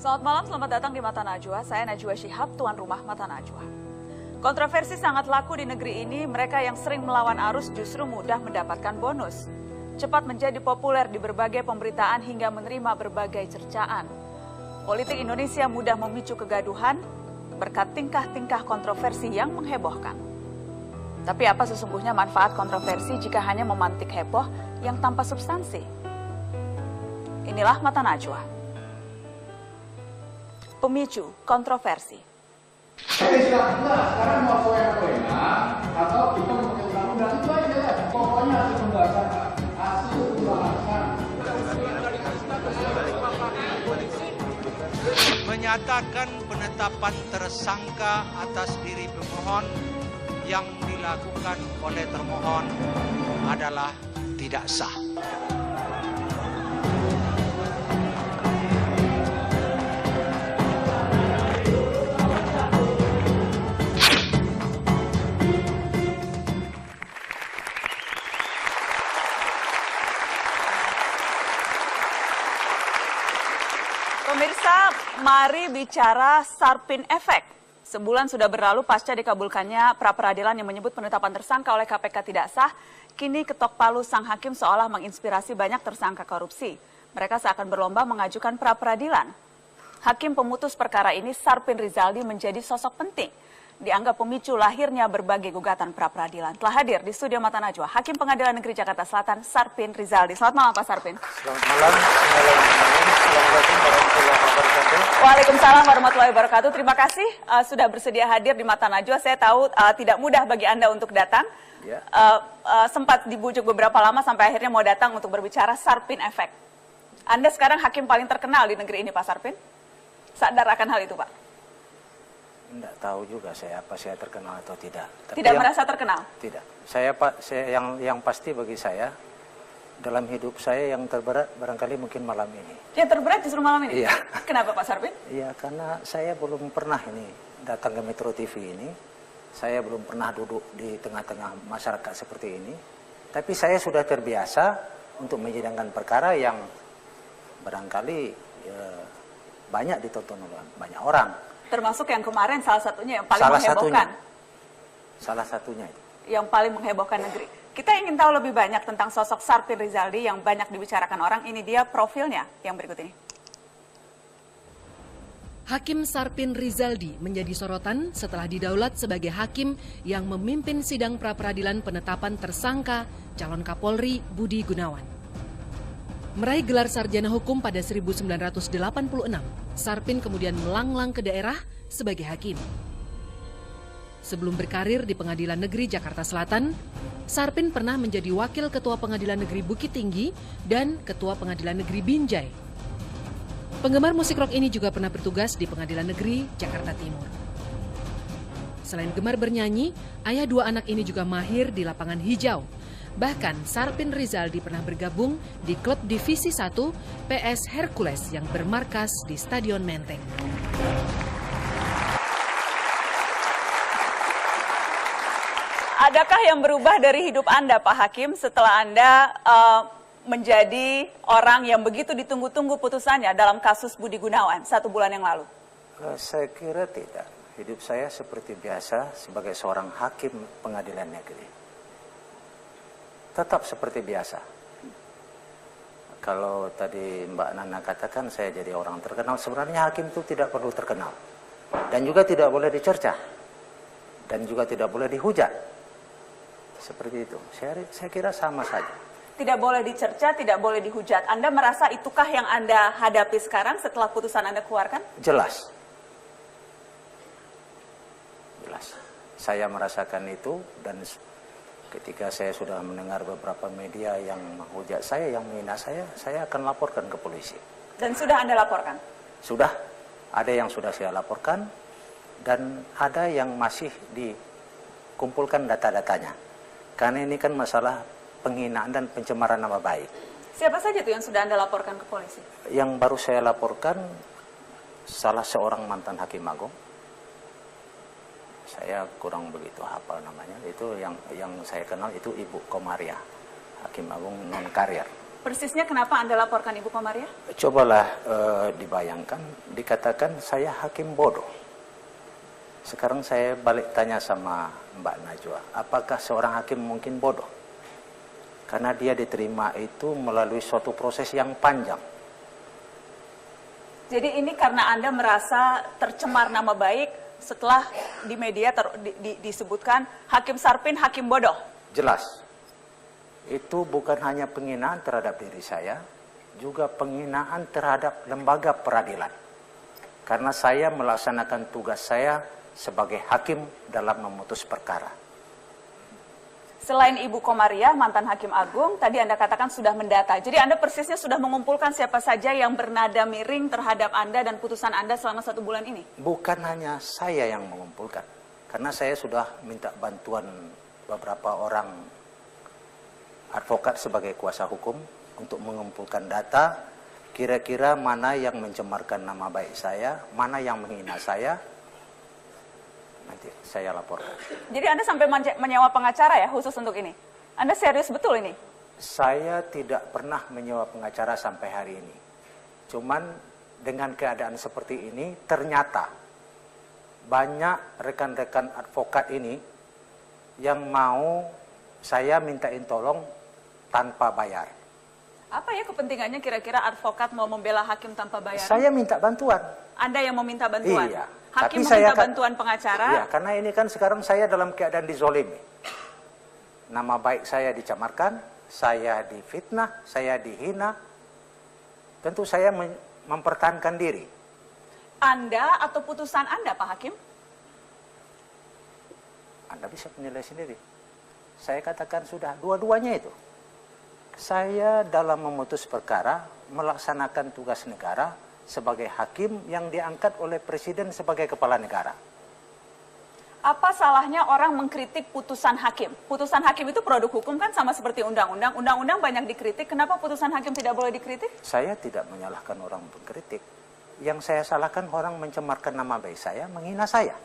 Selamat malam, selamat datang di Mata Najwa. Saya Najwa Shihab, tuan rumah Mata Najwa. Kontroversi sangat laku di negeri ini, mereka yang sering melawan arus justru mudah mendapatkan bonus. Cepat menjadi populer di berbagai pemberitaan hingga menerima berbagai cercaan. Politik Indonesia mudah memicu kegaduhan berkat tingkah-tingkah kontroversi yang menghebohkan. Tapi apa sesungguhnya manfaat kontroversi jika hanya memantik heboh yang tanpa substansi? Inilah Mata Najwa. Pemicu kontroversi. Sekarang mau enak atau kita memakai undang-undang itu aja lah. Pokoknya hasil pembahasan, hasil pembahasan. Menyatakan penetapan tersangka atas diri pemohon yang dilakukan oleh termohon adalah tidak sah. Pemirsa, mari bicara Sarpin Effect. Sebulan sudah berlalu pasca dikabulkannya pra-peradilan yang menyebut penetapan tersangka oleh KPK tidak sah. Kini ketok palu sang hakim seolah menginspirasi banyak tersangka korupsi. Mereka seakan berlomba mengajukan pra-peradilan. Hakim pemutus perkara ini, Sarpin Rizaldi, menjadi sosok penting. Dianggap pemicu lahirnya berbagai gugatan pra-peradilan. Telah hadir di studio Mata Najwa, Hakim Pengadilan Negeri Jakarta Selatan, Sarpin Rizaldi. Selamat malam, Pak Sarpin. Selamat malam. Assalamualaikum warahmatullahi wabarakatuh. Waalaikumsalam warahmatullahi wabarakatuh. Terima kasih sudah bersedia hadir di Mata Najwa. Saya tahu tidak mudah bagi Anda untuk datang. Ya. Sempat dibujuk beberapa lama sampai akhirnya mau datang untuk berbicara Sarpin Effect. Anda sekarang hakim paling terkenal di negeri ini, Pak Sarpin. Sadar akan hal itu, Pak? Tidak tahu juga saya apa saya terkenal atau tidak. Tapi Tidak merasa terkenal? Tidak. Saya yang pasti bagi saya dalam hidup saya yang terberat barangkali mungkin malam ini. Yang terberat justru malam ini? Iya. Kenapa, Pak Sarpin? Iya, karena saya belum pernah ini datang ke Metro TV ini. Saya belum pernah duduk di tengah-tengah masyarakat seperti ini. Tapi saya sudah terbiasa untuk menyidangkan perkara yang barangkali banyak ditonton oleh banyak orang. Termasuk yang kemarin salah satunya yang paling menghebohkan. Salah satunya itu. Yang paling menghebohkan negeri. Kita ingin tahu lebih banyak tentang sosok Sarpin Rizaldi yang banyak dibicarakan orang. Ini dia profilnya yang berikut ini. Hakim Sarpin Rizaldi menjadi sorotan setelah didaulat sebagai hakim yang memimpin sidang pra-peradilan penetapan tersangka calon Kapolri Budi Gunawan. Meraih gelar sarjana hukum pada 1986, Sarpin kemudian melanglang ke daerah sebagai hakim. Sebelum berkarir di Pengadilan Negeri Jakarta Selatan, Sarpin pernah menjadi Wakil Ketua Pengadilan Negeri Bukit Tinggi dan Ketua Pengadilan Negeri Binjai. Penggemar musik rock ini juga pernah bertugas di Pengadilan Negeri Jakarta Timur. Selain gemar bernyanyi, ayah dua anak ini juga mahir di lapangan hijau. Bahkan Sarpin Rizaldi pernah bergabung di klub Divisi 1 PS Hercules yang bermarkas di Stadion Menteng. Adakah yang berubah dari hidup Anda, Pak Hakim, setelah Anda menjadi orang yang begitu ditunggu-tunggu putusannya dalam kasus Budi Gunawan 1 bulan yang lalu? Saya kira tidak. Hidup saya seperti biasa sebagai seorang hakim pengadilan negeri. Tetap seperti biasa. Kalau tadi Mbak Nana katakan saya jadi orang terkenal, sebenarnya hakim itu tidak perlu terkenal. Dan juga tidak boleh dicerca. Dan juga tidak boleh dihujat. Seperti itu. Saya kira sama saja. Tidak boleh dicerca, tidak boleh dihujat. Anda merasa itukah yang Anda hadapi sekarang setelah putusan Anda keluarkan? Jelas. Jelas. Saya merasakan itu dan ketika saya sudah mendengar beberapa media yang menghujat saya, yang menghina saya akan laporkan ke polisi. Dan sudah Anda laporkan? Sudah. Ada yang sudah saya laporkan dan ada yang masih dikumpulkan data-datanya. Karena ini kan masalah penghinaan dan pencemaran nama baik. Siapa saja tuh yang sudah Anda laporkan ke polisi? Yang baru saya laporkan salah seorang mantan hakim agung. Saya kurang begitu hafal namanya. Itu yang saya kenal itu Ibu Komaria, Hakim Agung non karier. Persisnya kenapa Anda laporkan Ibu Komaria? Cobalah dibayangkan, dikatakan saya hakim bodoh. Sekarang saya balik tanya sama Mbak Najwa, apakah seorang hakim mungkin bodoh? Karena dia diterima itu melalui suatu proses yang panjang. Jadi ini karena Anda merasa tercemar nama baik setelah di media disebutkan Hakim Sarpin hakim bodoh? Jelas. Itu bukan hanya penghinaan terhadap diri saya, juga penghinaan terhadap lembaga peradilan. Karena saya melaksanakan tugas saya sebagai hakim dalam memutus perkara. Selain Ibu Komaria, mantan Hakim Agung, tadi Anda katakan sudah mendata. Jadi Anda persisnya sudah mengumpulkan siapa saja yang bernada miring terhadap Anda dan putusan Anda selama 1 bulan ini? Bukan hanya saya yang mengumpulkan. Karena saya sudah minta bantuan beberapa orang advokat sebagai kuasa hukum untuk mengumpulkan data, kira-kira mana yang mencemarkan nama baik saya, mana yang menghina saya, nanti saya laporkan. Jadi Anda sampai menyewa pengacara ya khusus untuk ini? Anda serius betul ini? Saya tidak pernah menyewa pengacara sampai hari ini. Cuman dengan keadaan seperti ini, ternyata banyak rekan-rekan advokat ini yang mau saya mintain tolong tanpa bayar. Apa ya kepentingannya kira-kira advokat mau membela hakim tanpa bayar? Saya minta bantuan. Anda yang meminta bantuan? Iya. Hakim Tapi meminta bantuan pengacara? Iya, karena ini kan sekarang saya dalam keadaan dizolimi. Nama baik saya dicamarkan, saya difitnah, saya dihina. Tentu saya mempertahankan diri. Anda atau putusan Anda, Pak Hakim? Anda bisa menilai sendiri. Saya katakan sudah dua-duanya itu. Saya dalam memutus perkara melaksanakan tugas negara sebagai hakim yang diangkat oleh presiden sebagai kepala negara. Apa salahnya orang mengkritik putusan hakim? Putusan hakim itu produk hukum kan sama seperti undang-undang. Undang-undang banyak dikritik, kenapa putusan hakim tidak boleh dikritik? Saya tidak menyalahkan orang mengkritik. Yang saya salahkan orang mencemarkan nama baik saya, menghina saya.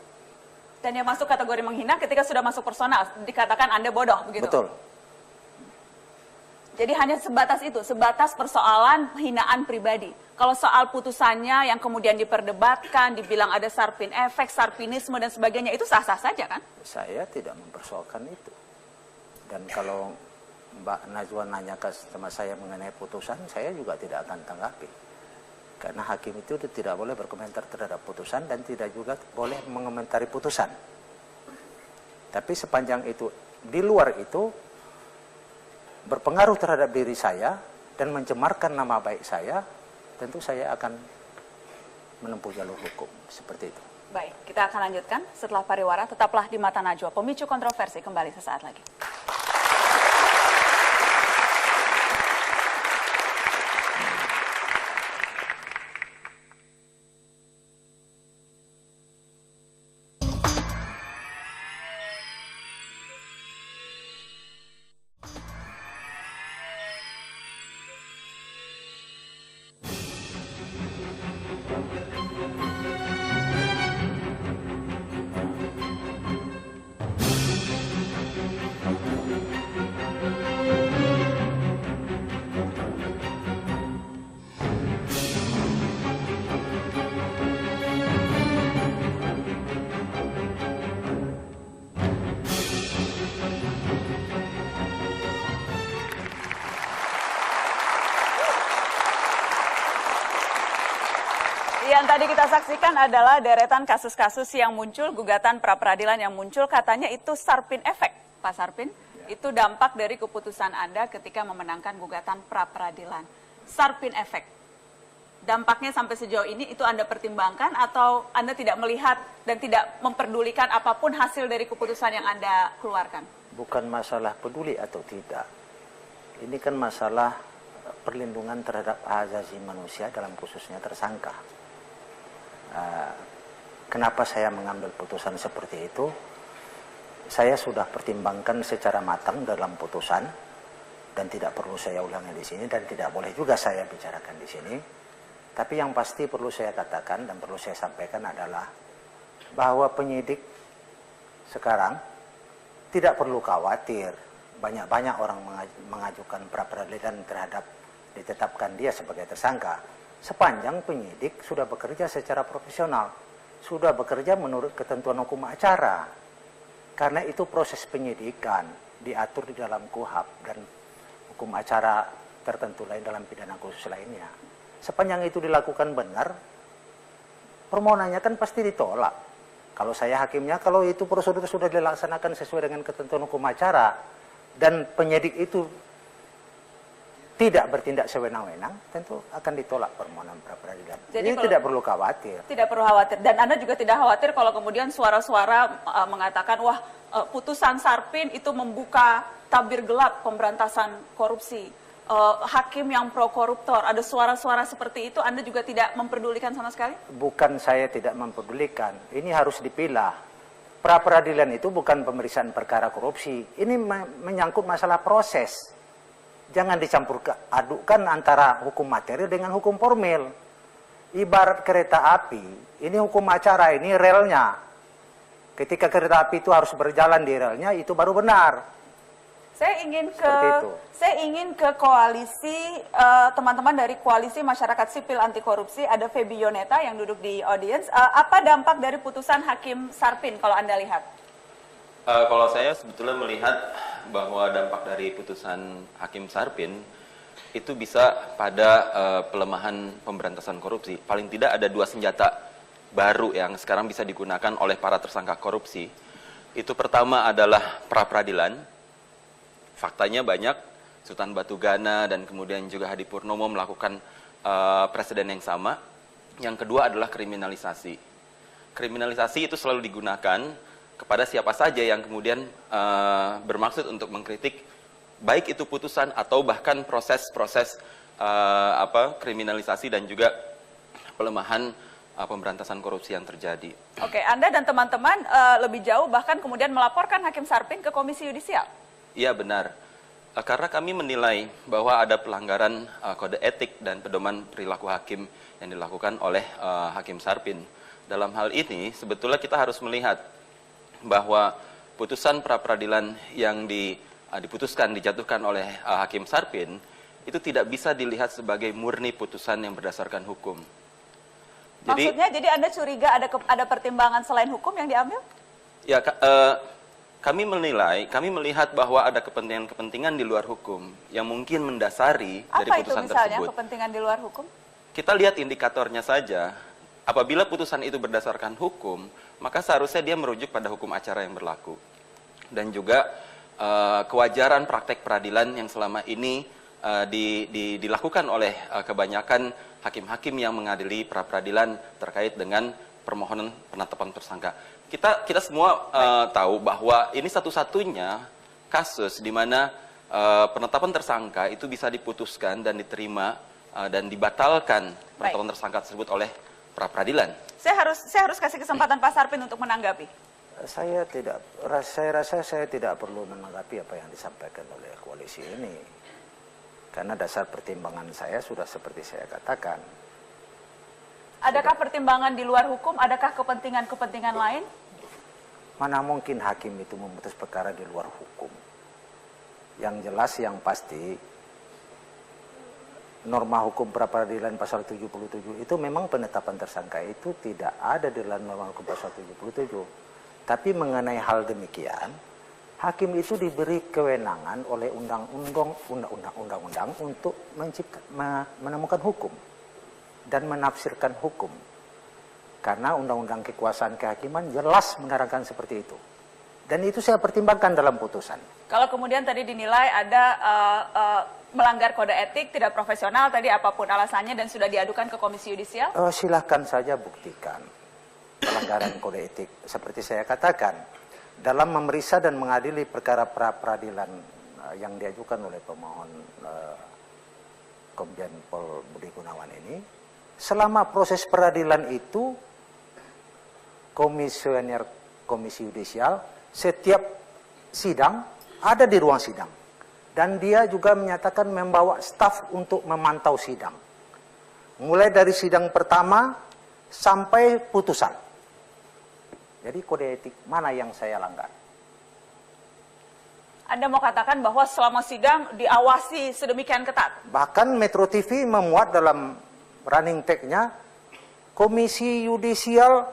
Dan yang masuk kategori menghina ketika sudah masuk personal, dikatakan Anda bodoh, begitu? Betul. Jadi hanya sebatas itu, sebatas persoalan hinaan pribadi. Kalau soal putusannya yang kemudian diperdebatkan, dibilang ada Sarpin efek, Sarpinisme dan sebagainya, itu sah-sah saja kan? Saya tidak mempersoalkan itu. Dan kalau Mbak Najwa nanya sama saya mengenai putusan, saya juga tidak akan tanggapi. Karena hakim itu tidak boleh berkomentar terhadap putusan dan tidak juga boleh mengomentari putusan. Tapi sepanjang itu, di luar itu, berpengaruh terhadap diri saya dan mencemarkan nama baik saya, tentu saya akan menempuh jalur hukum seperti itu. Baik, kita akan lanjutkan setelah pariwara. Tetaplah di Mata Najwa. Pemicu kontroversi kembali sesaat lagi. Yang tadi kita saksikan adalah deretan kasus-kasus yang muncul, gugatan pra-peradilan yang muncul, katanya itu Sarpin efek, Pak Sarpin. Itu dampak dari keputusan Anda ketika memenangkan gugatan pra-peradilan. Sarpin efek. Dampaknya sampai sejauh ini itu Anda pertimbangkan atau Anda tidak melihat dan tidak memperdulikan apapun hasil dari keputusan yang Anda keluarkan? Bukan masalah peduli atau tidak. Ini kan masalah perlindungan terhadap hak asasi manusia, dalam khususnya tersangka. Kenapa saya mengambil putusan seperti itu? Saya sudah pertimbangkan secara matang dalam putusan dan tidak perlu saya ulangi di sini dan tidak boleh juga saya bicarakan di sini. Tapi yang pasti perlu saya katakan dan perlu saya sampaikan adalah bahwa penyidik sekarang tidak perlu khawatir banyak-banyak orang mengajukan pra-peradilan terhadap ditetapkan dia sebagai tersangka. Sepanjang penyidik sudah bekerja secara profesional, sudah bekerja menurut ketentuan hukum acara. Karena itu proses penyidikan diatur di dalam KUHP dan hukum acara tertentu lain dalam pidana khusus lainnya. Sepanjang itu dilakukan benar, permohonannya kan pasti ditolak. Kalau saya hakimnya, kalau itu prosedur sudah dilaksanakan sesuai dengan ketentuan hukum acara dan penyidik itu tidak bertindak sewenang-wenang, tentu akan ditolak permohonan pra-peradilan. Jadi tidak perlu khawatir. Tidak perlu khawatir. Dan Anda juga tidak khawatir kalau kemudian suara-suara mengatakan, wah putusan Sarpin itu membuka tabir gelap pemberantasan korupsi. Hakim yang pro-koruptor, ada suara-suara seperti itu, Anda juga tidak memperdulikan sama sekali? Bukan saya tidak memperdulikan, ini harus dipilah. Pra-peradilan itu bukan pemeriksaan perkara korupsi, ini menyangkut masalah proses. Jangan dicampur adukkan antara hukum materi dengan hukum formil. Ibarat kereta api, ini hukum acara, ini relnya. Ketika kereta api itu harus berjalan di relnya, itu baru benar. Saya ingin ke koalisi, teman-teman dari Koalisi Masyarakat Sipil Anti Korupsi, ada Feby Yoneta yang duduk di audience. Apa dampak dari putusan Hakim Sarpin kalau Anda lihat? Kalau saya sebetulnya melihat bahwa dampak dari putusan Hakim Sarpin itu bisa pada pelemahan pemberantasan korupsi. Paling tidak ada 2 senjata baru yang sekarang bisa digunakan oleh para tersangka korupsi. Itu pertama adalah pra-peradilan. Faktanya banyak, Sultan Batu Gana dan kemudian juga Hadi Purnomo melakukan presiden yang sama. Yang kedua adalah kriminalisasi. Kriminalisasi itu selalu digunakan kepada siapa saja yang kemudian bermaksud untuk mengkritik baik itu putusan atau bahkan proses-proses kriminalisasi dan juga pelemahan pemberantasan korupsi yang terjadi. Oke, Anda dan teman-teman lebih jauh bahkan kemudian melaporkan Hakim Sarpin ke Komisi Yudisial. Iya benar, karena kami menilai bahwa ada pelanggaran kode etik dan pedoman perilaku hakim yang dilakukan oleh Hakim Sarpin. Dalam hal ini sebetulnya kita harus melihat bahwa putusan pra-peradilan yang diputuskan, dijatuhkan oleh Hakim Sarpin itu tidak bisa dilihat sebagai murni putusan yang berdasarkan hukum. Maksudnya, jadi Anda curiga ada pertimbangan selain hukum yang diambil? Ya, kami melihat bahwa ada kepentingan-kepentingan di luar hukum yang mungkin mendasari dari putusan tersebut. Apa itu misalnya kepentingan di luar hukum? Kita lihat indikatornya saja. Apabila putusan itu berdasarkan hukum, maka seharusnya dia merujuk pada hukum acara yang berlaku. Dan juga kewajaran praktek peradilan yang selama ini dilakukan oleh kebanyakan hakim-hakim yang mengadili pra-peradilan terkait dengan permohonan penetapan tersangka. Kita semua tahu bahwa ini satu-satunya kasus di mana penetapan tersangka itu bisa diputuskan dan diterima dan dibatalkan penetapan tersangka tersebut oleh pra-peradilan. Saya harus kasih kesempatan Pak Sarpin untuk menanggapi. Saya rasa saya tidak perlu menanggapi apa yang disampaikan oleh koalisi ini. Karena dasar pertimbangan saya sudah seperti saya katakan. Adakah pertimbangan di luar hukum? Adakah kepentingan-kepentingan lain? Mana mungkin hakim itu memutus perkara di luar hukum. Yang jelas, yang pasti, norma hukum pra-peradilan pasal 77 itu memang penetapan tersangka itu tidak ada di dalam norma hukum pasal 77. Tapi mengenai hal demikian, hakim itu diberi kewenangan oleh undang-undang untuk menemukan hukum dan menafsirkan hukum. Karena undang-undang kekuasaan kehakiman jelas menerangkan seperti itu. Dan itu saya pertimbangkan dalam putusan. Kalau kemudian tadi dinilai ada melanggar kode etik, tidak profesional, tadi apapun alasannya dan sudah diadukan ke Komisi Yudisial? Silahkan saja buktikan pelanggaran kode etik. Seperti saya katakan, dalam memeriksa dan mengadili perkara pra-peradilan yang diajukan oleh pemohon Komjen Pol Budi Gunawan ini, selama proses peradilan itu, komisioner Komisi Yudisial setiap sidang ada di ruang sidang. Dan dia juga menyatakan membawa staf untuk memantau sidang. Mulai dari sidang pertama sampai putusan. Jadi kode etik mana yang saya langgar? Anda mau katakan bahwa selama sidang diawasi sedemikian ketat? Bahkan Metro TV memuat dalam running tag-nya, Komisi Yudisial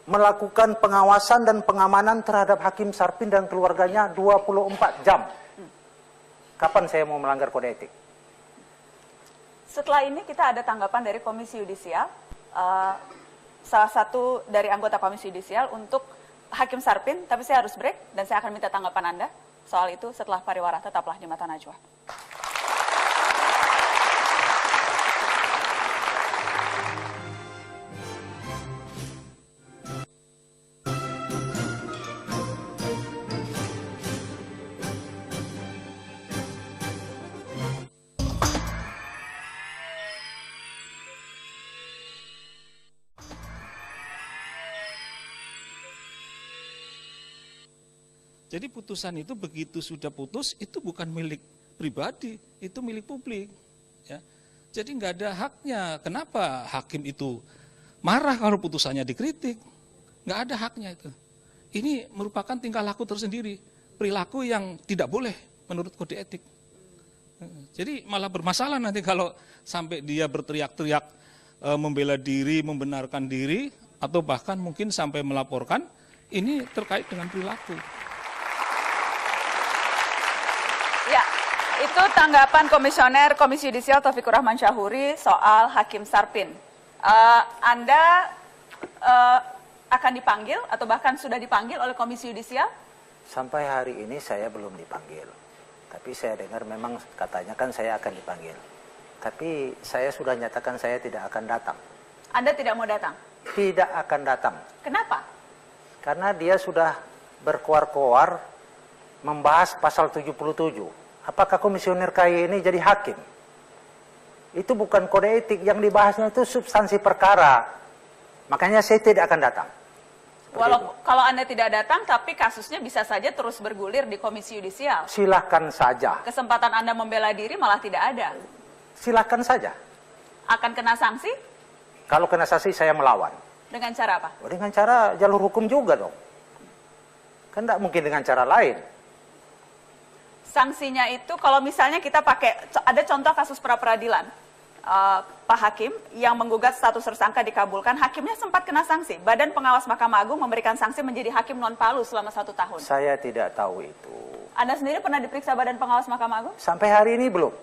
melakukan pengawasan dan pengamanan terhadap Hakim Sarpin dan keluarganya 24 jam. Kapan saya mau melanggar kode etik? Setelah ini kita ada tanggapan dari Komisi Yudisial, salah satu dari anggota Komisi Yudisial untuk Hakim Sarpin, tapi saya harus break dan saya akan minta tanggapan Anda soal itu setelah pariwara. Tetaplah di Mata Najwa. Jadi putusan itu begitu sudah putus, itu bukan milik pribadi, itu milik publik. Ya. Jadi nggak ada haknya. Kenapa hakim itu marah kalau putusannya dikritik? Nggak ada haknya itu. Ini merupakan tingkah laku tersendiri, perilaku yang tidak boleh menurut kode etik. Jadi malah bermasalah nanti kalau sampai dia berteriak-teriak membela diri, membenarkan diri, atau bahkan mungkin sampai melaporkan, ini terkait dengan perilaku. Ya, itu tanggapan Komisioner Komisi Yudisial Taufikur Rahman Syahuri soal Hakim Sarpin. Anda akan dipanggil atau bahkan sudah dipanggil oleh Komisi Yudisial? Sampai hari ini saya belum dipanggil. Tapi saya dengar memang katanya kan saya akan dipanggil. Tapi saya sudah nyatakan saya tidak akan datang. Anda tidak mau datang? Tidak akan datang. Kenapa? Karena dia sudah berkoar-koar membahas pasal 77. Apakah komisioner KY ini jadi hakim? Itu bukan kode etik, yang dibahasnya itu substansi perkara. Makanya saya tidak akan datang. Kalau Anda tidak datang, tapi kasusnya bisa saja terus bergulir di Komisi Yudisial. Silahkan saja. Kesempatan Anda membela diri malah tidak ada. Silahkan saja. Akan kena sanksi? Kalau kena sanksi saya melawan. Dengan cara apa? Dengan cara jalur hukum juga dong. Kan tidak mungkin dengan cara lain. Sanksinya itu kalau misalnya kita pakai, ada contoh kasus pra-peradilan, Pak Hakim yang menggugat status tersangka dikabulkan, hakimnya sempat kena sanksi. Badan Pengawas Mahkamah Agung memberikan sanksi menjadi hakim non palu selama 1 tahun. Saya tidak tahu itu. Anda sendiri pernah diperiksa Badan Pengawas Mahkamah Agung? Sampai hari ini belum.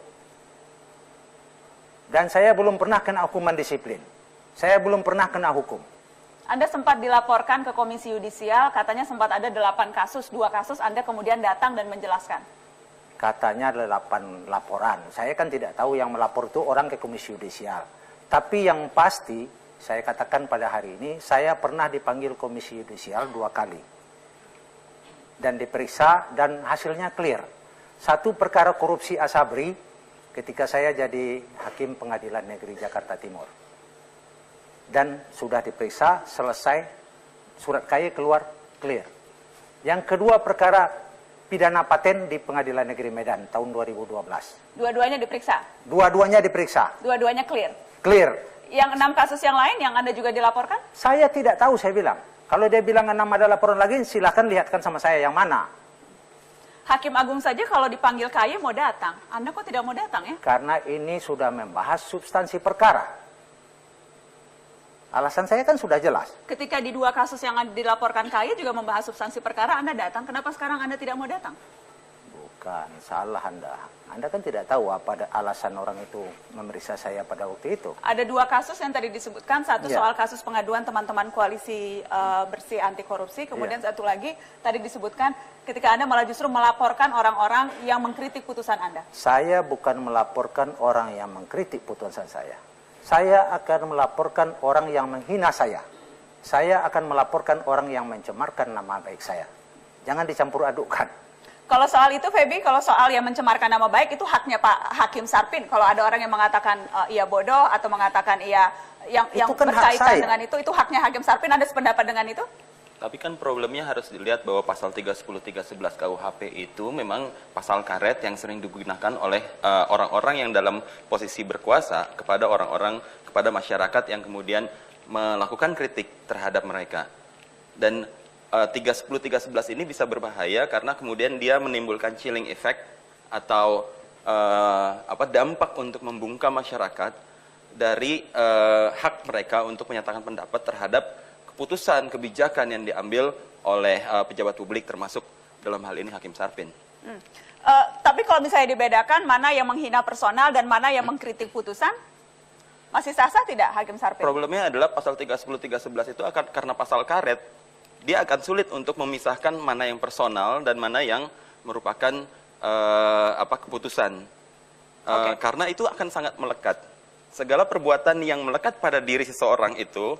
Dan saya belum pernah kena hukuman disiplin. Saya belum pernah kena hukum. Anda sempat dilaporkan ke Komisi Yudisial, katanya sempat ada 8 kasus, 2 kasus Anda kemudian datang dan menjelaskan. Katanya ada 8 laporan. Saya kan tidak tahu yang melapor itu orang ke Komisi Yudisial. Tapi yang pasti, saya katakan pada hari ini, saya pernah dipanggil Komisi Yudisial 2 kali. Dan diperiksa dan hasilnya clear. 1 perkara korupsi Asabri ketika saya jadi Hakim Pengadilan Negeri Jakarta Timur. Dan sudah diperiksa, selesai, surat KY keluar, clear. Yang kedua perkara pidana paten di Pengadilan Negeri Medan tahun 2012. Dua-duanya diperiksa? Dua-duanya diperiksa. Dua-duanya clear? Clear. Yang 6 kasus yang lain yang Anda juga dilaporkan? Saya tidak tahu, saya bilang. Kalau dia bilang 6 ada laporan lagi, silahkan lihatkan sama saya yang mana. Hakim Agung saja kalau dipanggil KY mau datang. Anda kok tidak mau datang ya? Karena ini sudah membahas substansi perkara. Alasan saya kan sudah jelas. Ketika di 2 kasus yang dilaporkan KY juga membahas substansi perkara, Anda datang. Kenapa sekarang Anda tidak mau datang? Bukan, salah Anda. Anda kan tidak tahu apa alasan orang itu memeriksa saya pada waktu itu. Ada 2 kasus yang tadi disebutkan. Satu soal kasus pengaduan teman-teman koalisi bersih anti korupsi. Kemudian satu lagi tadi disebutkan ketika Anda malah justru melaporkan orang-orang yang mengkritik putusan Anda. Saya bukan melaporkan orang yang mengkritik putusan saya. Saya akan melaporkan orang yang menghina saya. Saya akan melaporkan orang yang mencemarkan nama baik saya. Jangan dicampur adukkan. Kalau soal itu, Feby, kalau soal yang mencemarkan nama baik, itu haknya Pak Hakim Sarpin. Kalau ada orang yang mengatakan ia bodoh atau mengatakan ia yang kan berkaitan dengan itu haknya Hakim Sarpin. Anda sependapat dengan itu? Tapi kan problemnya harus dilihat bahwa pasal 310, 311 KUHP itu memang pasal karet yang sering digunakan oleh orang-orang yang dalam posisi berkuasa kepada masyarakat yang kemudian melakukan kritik terhadap mereka. Dan 310-311 ini bisa berbahaya karena kemudian dia menimbulkan chilling effect atau dampak untuk membungkam masyarakat dari hak mereka untuk menyatakan pendapat terhadap keputusan kebijakan yang diambil oleh pejabat publik termasuk dalam hal ini Hakim Sarpin. Tapi kalau misalnya dibedakan mana yang menghina personal dan mana yang mengkritik putusan, masih sah-sah tidak Hakim Sarpin? Problemnya adalah pasal 310-311 itu karena pasal karet, dia akan sulit untuk memisahkan mana yang personal dan mana yang merupakan keputusan. Karena itu akan sangat melekat. Segala perbuatan yang melekat pada diri seseorang itu,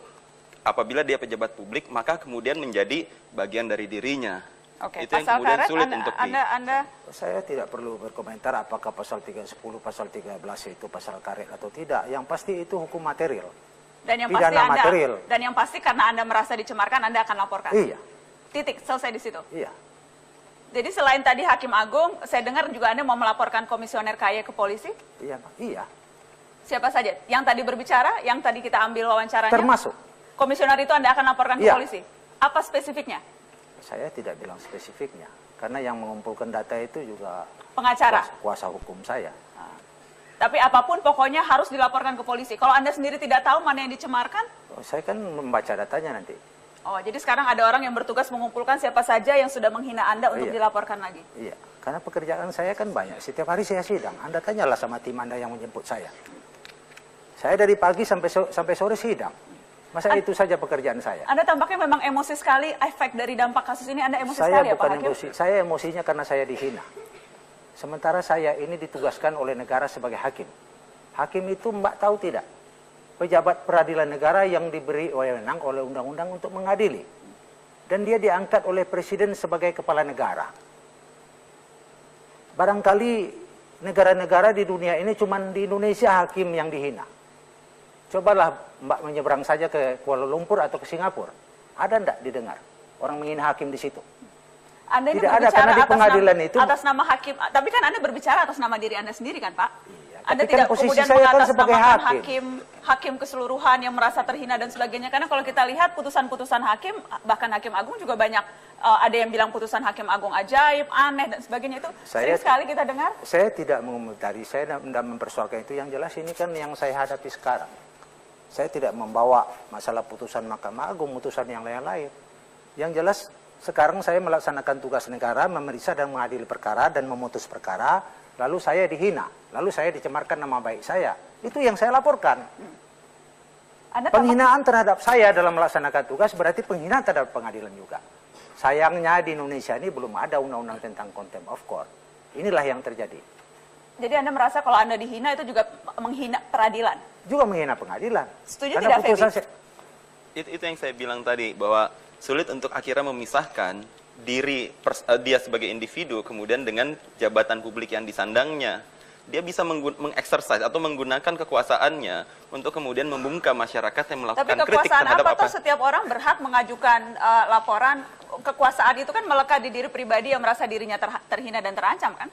apabila dia pejabat publik, maka kemudian menjadi bagian dari dirinya. Itu yang pasal kemudian karet, sulit untuk Saya tidak perlu berkomentar apakah pasal 310, pasal 13 itu pasal karet atau tidak. Yang pasti itu hukum material. Dan yang pidana pasti material. Dan yang pasti karena Anda merasa dicemarkan, Anda akan laporkan. Iya. Titik, selesai di situ. Iya. Jadi selain tadi Hakim Agung, saya dengar juga Anda mau melaporkan Komisioner KY ke polisi? Iya, Pak. Iya. Siapa saja? Yang tadi berbicara, yang tadi kita ambil wawancaranya? Termasuk. Komisioner itu Anda akan laporkan ke Iya. polisi? Apa spesifiknya? Saya tidak bilang spesifiknya. Karena yang mengumpulkan data itu juga Pengacara? kuasa hukum saya. Tapi apapun pokoknya harus dilaporkan ke polisi. Kalau Anda sendiri tidak tahu mana yang dicemarkan? Saya kan membaca datanya nanti. Oh, jadi sekarang ada orang yang bertugas mengumpulkan siapa saja yang sudah menghina Anda untuk Iya. dilaporkan lagi? Iya. Karena pekerjaan saya kan banyak. Setiap hari saya sidang. Anda tanyalah sama tim Anda yang menjemput saya. Saya dari pagi sampai sore sidang. Masa itu saja pekerjaan saya? Anda tampaknya memang emosi sekali, efek dari dampak kasus ini Anda emosi Saya sekali ya Pak bukan Hakim? emosi. Saya emosinya karena saya dihina. Sementara saya ini ditugaskan oleh negara sebagai hakim. Hakim itu Mbak tahu tidak? Pejabat peradilan negara yang diberi wewenang oleh undang-undang untuk mengadili. Dan dia diangkat oleh presiden sebagai kepala negara. Barangkali negara-negara di dunia ini cuma di Indonesia hakim yang dihina. Cobalah Mbak menyeberang saja ke Kuala Lumpur atau ke Singapura. Ada enggak didengar orang menghina hakim di situ? Anda ini Tidak ada, berbicara karena di pengadilan itu atas nama hakim, tapi kan Anda berbicara atas nama diri Anda sendiri kan Pak? Iya, Anda tapi kan tidak posisi kemudian saya kan sebagai mengatasnamakan hakim keseluruhan yang merasa terhina dan sebagainya. Karena kalau kita lihat putusan-putusan hakim, bahkan Hakim Agung juga banyak, ada yang bilang putusan Hakim Agung ajaib, aneh dan sebagainya itu sering sekali kita dengar. Saya tidak mengomentari, saya tidak mempersoalkan itu. Yang jelas ini kan yang saya hadapi sekarang. Saya tidak membawa masalah putusan Mahkamah Agung, putusan yang lain-lain. Yang jelas sekarang saya melaksanakan tugas negara, memeriksa dan mengadili perkara dan memutus perkara, lalu saya dihina, lalu saya dicemarkan nama baik saya. Itu yang saya laporkan. Penghinaan terhadap saya dalam melaksanakan tugas berarti penghinaan terhadap pengadilan juga. Sayangnya di Indonesia ini belum ada undang-undang tentang contempt of court. Inilah yang terjadi. Jadi Anda merasa kalau Anda dihina itu juga menghina peradilan? Juga menghina pengadilan. Setuju karena tidak, Feby? Itu yang saya bilang tadi, bahwa sulit untuk akhirnya memisahkan diri dia sebagai individu kemudian dengan jabatan publik yang disandangnya. Dia bisa mengeksersis atau menggunakan kekuasaannya untuk kemudian membungkam masyarakat yang melakukan kritik terhadap apa. Tapi setiap orang berhak mengajukan laporan. Kekuasaan itu kan melekat di diri pribadi yang merasa dirinya terhina dan terancam kan?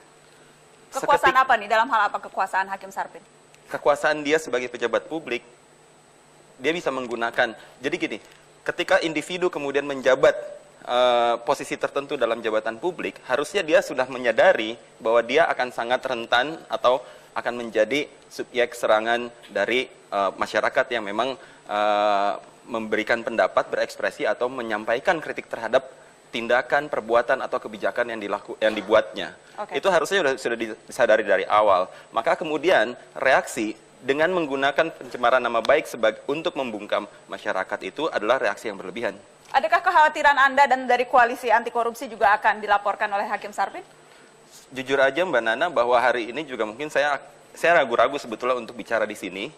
Kekuasaan apa nih? Dalam hal apa kekuasaan Hakim Sarpin? Kekuasaan dia sebagai pejabat publik, dia bisa menggunakan. Jadi gini, ketika individu kemudian menjabat posisi tertentu dalam jabatan publik, harusnya dia sudah menyadari bahwa dia akan sangat rentan atau akan menjadi subjek serangan dari masyarakat yang memang memberikan pendapat, berekspresi atau menyampaikan kritik terhadap tindakan, perbuatan atau kebijakan yang dibuatnya. Itu harusnya sudah disadari dari awal. Maka kemudian reaksi dengan menggunakan pencemaran nama baik untuk membungkam masyarakat itu adalah reaksi yang berlebihan. Adakah kekhawatiran Anda dan dari koalisi anti korupsi juga akan dilaporkan oleh Hakim Sarpin? Jujur aja Mbak Nana, bahwa hari ini juga mungkin saya ragu-ragu sebetulnya untuk bicara di sini.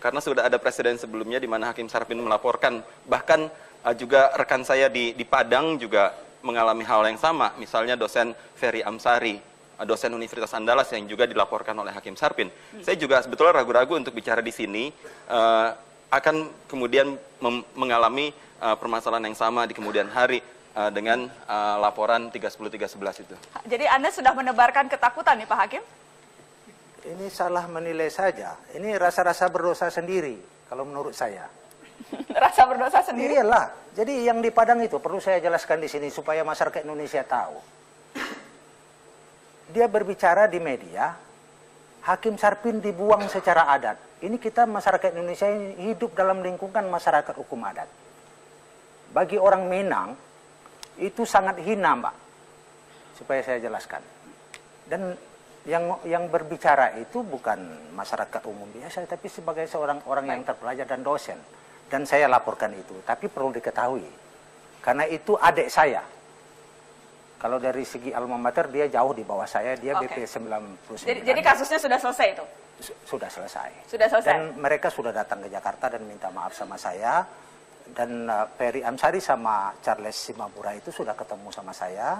Karena sudah ada presiden sebelumnya di mana Hakim Sarpin melaporkan, bahkan juga rekan saya di Padang juga mengalami hal yang sama. Misalnya dosen Ferry Amsari, dosen Universitas Andalas yang juga dilaporkan oleh Hakim Sarpin. Saya juga sebetulnya ragu-ragu untuk bicara di sini, akan kemudian mengalami permasalahan yang sama di kemudian hari dengan laporan 310-311 itu. Jadi Anda sudah menebarkan ketakutan nih Pak Hakim? Ini salah menilai saja. Ini rasa-rasa berdosa sendiri kalau menurut saya. Rasa berdosa sendiri. Iyalah. Jadi yang di Padang itu perlu saya jelaskan di sini supaya masyarakat Indonesia tahu. Dia berbicara di media, Hakim Sarpin dibuang secara adat. Ini kita masyarakat Indonesia ini hidup dalam lingkungan masyarakat hukum adat. Bagi orang Minang, itu sangat hina, Mbak. Supaya saya jelaskan. Dan yang berbicara itu bukan masyarakat umum biasa, tapi sebagai seorang orang yang terpelajar dan dosen. Dan saya laporkan itu. Tapi perlu diketahui, karena itu adik saya. Kalau dari segi alma mater, dia jauh di bawah saya, dia BP 99. Jadi kasusnya sudah selesai itu? Sudah selesai. Sudah selesai. Dan mereka sudah datang ke Jakarta dan minta maaf sama saya. Dan Ferry Amsari sama Charles Simabura itu sudah ketemu sama saya.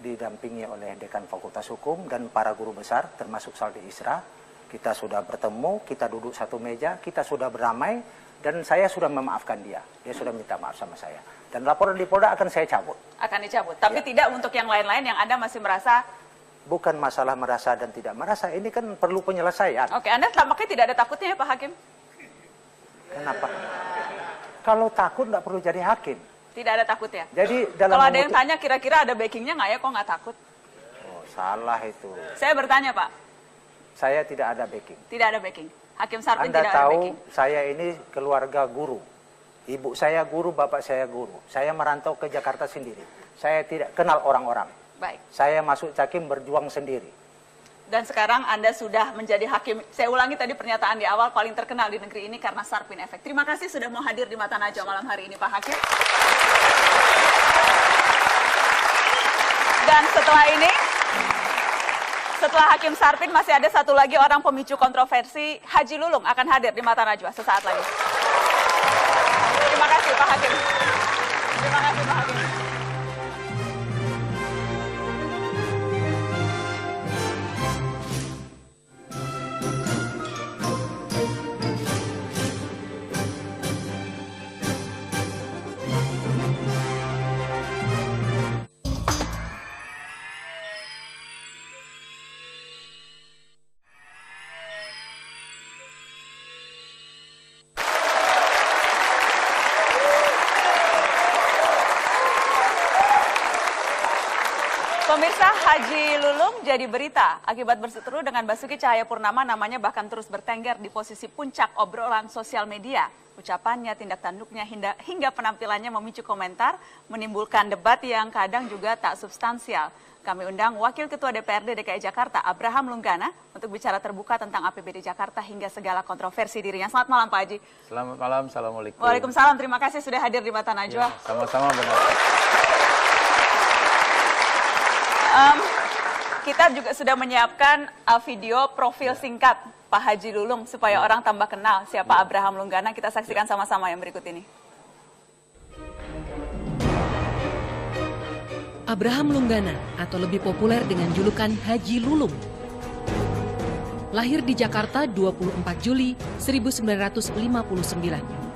Didampingi oleh Dekan Fakultas Hukum dan para guru besar, termasuk Saldi Isra. Kita sudah bertemu, kita duduk satu meja, kita sudah berdamai. Dan saya sudah memaafkan dia. Dia sudah minta maaf sama saya. Dan laporan di Polda akan saya cabut. Akan dicabut. Tapi tidak untuk yang lain-lain yang Anda masih merasa... Bukan masalah merasa dan tidak merasa. Ini kan perlu penyelesaian. Oke, Anda tampaknya tidak ada takutnya ya Pak Hakim? Kenapa? Kalau takut nggak perlu jadi hakim. Tidak ada takutnya? Jadi dalam kalau ada yang tanya kira-kira ada backingnya nggak ya, kok nggak takut? Oh, salah itu. Saya bertanya Pak. Saya tidak ada backing. Tidak ada backing. Hakim Sarpin Anda tidak ada tahu backing. saya ini keluarga guru. Ibu saya guru, bapak saya guru. Saya merantau ke Jakarta sendiri. Saya tidak kenal orang-orang. Baik. Saya masuk Cakim berjuang sendiri. Dan sekarang Anda sudah menjadi hakim. Saya ulangi tadi pernyataan di awal, paling terkenal di negeri ini karena Sarpin Efek. Terima kasih sudah mau hadir di Mata Najwa malam hari ini Pak Hakim. Dan setelah ini, setelah Hakim Sarpin masih ada satu lagi orang pemicu kontroversi, Haji Lulung akan hadir di Mata Najwa sesaat lagi. Terima kasih Pak Hakim. Terima kasih Pak Hakim. Pemirsa, Haji Lulung jadi berita akibat berseteru dengan Basuki Cahayapurnama, namanya bahkan terus bertengger di posisi puncak obrolan sosial media. Ucapannya, tindak tanduknya, hingga penampilannya memicu komentar, menimbulkan debat yang kadang juga tak substansial. Kami undang Wakil Ketua DPRD DKI Jakarta, Abraham Lunggana, untuk bicara terbuka tentang APBD Jakarta hingga segala kontroversi dirinya. Selamat malam Pak Haji. Selamat malam, Assalamualaikum. Waalaikumsalam, terima kasih sudah hadir di Mata Najwa. Ya, sama-sama benar. Kita juga sudah menyiapkan video profil singkat Pak Haji Lulung supaya orang tambah kenal siapa Abraham Lunggana. Kita saksikan sama-sama yang berikut ini. Abraham Lunggana atau lebih populer dengan julukan Haji Lulung. Lahir di Jakarta 24 Juli 1959.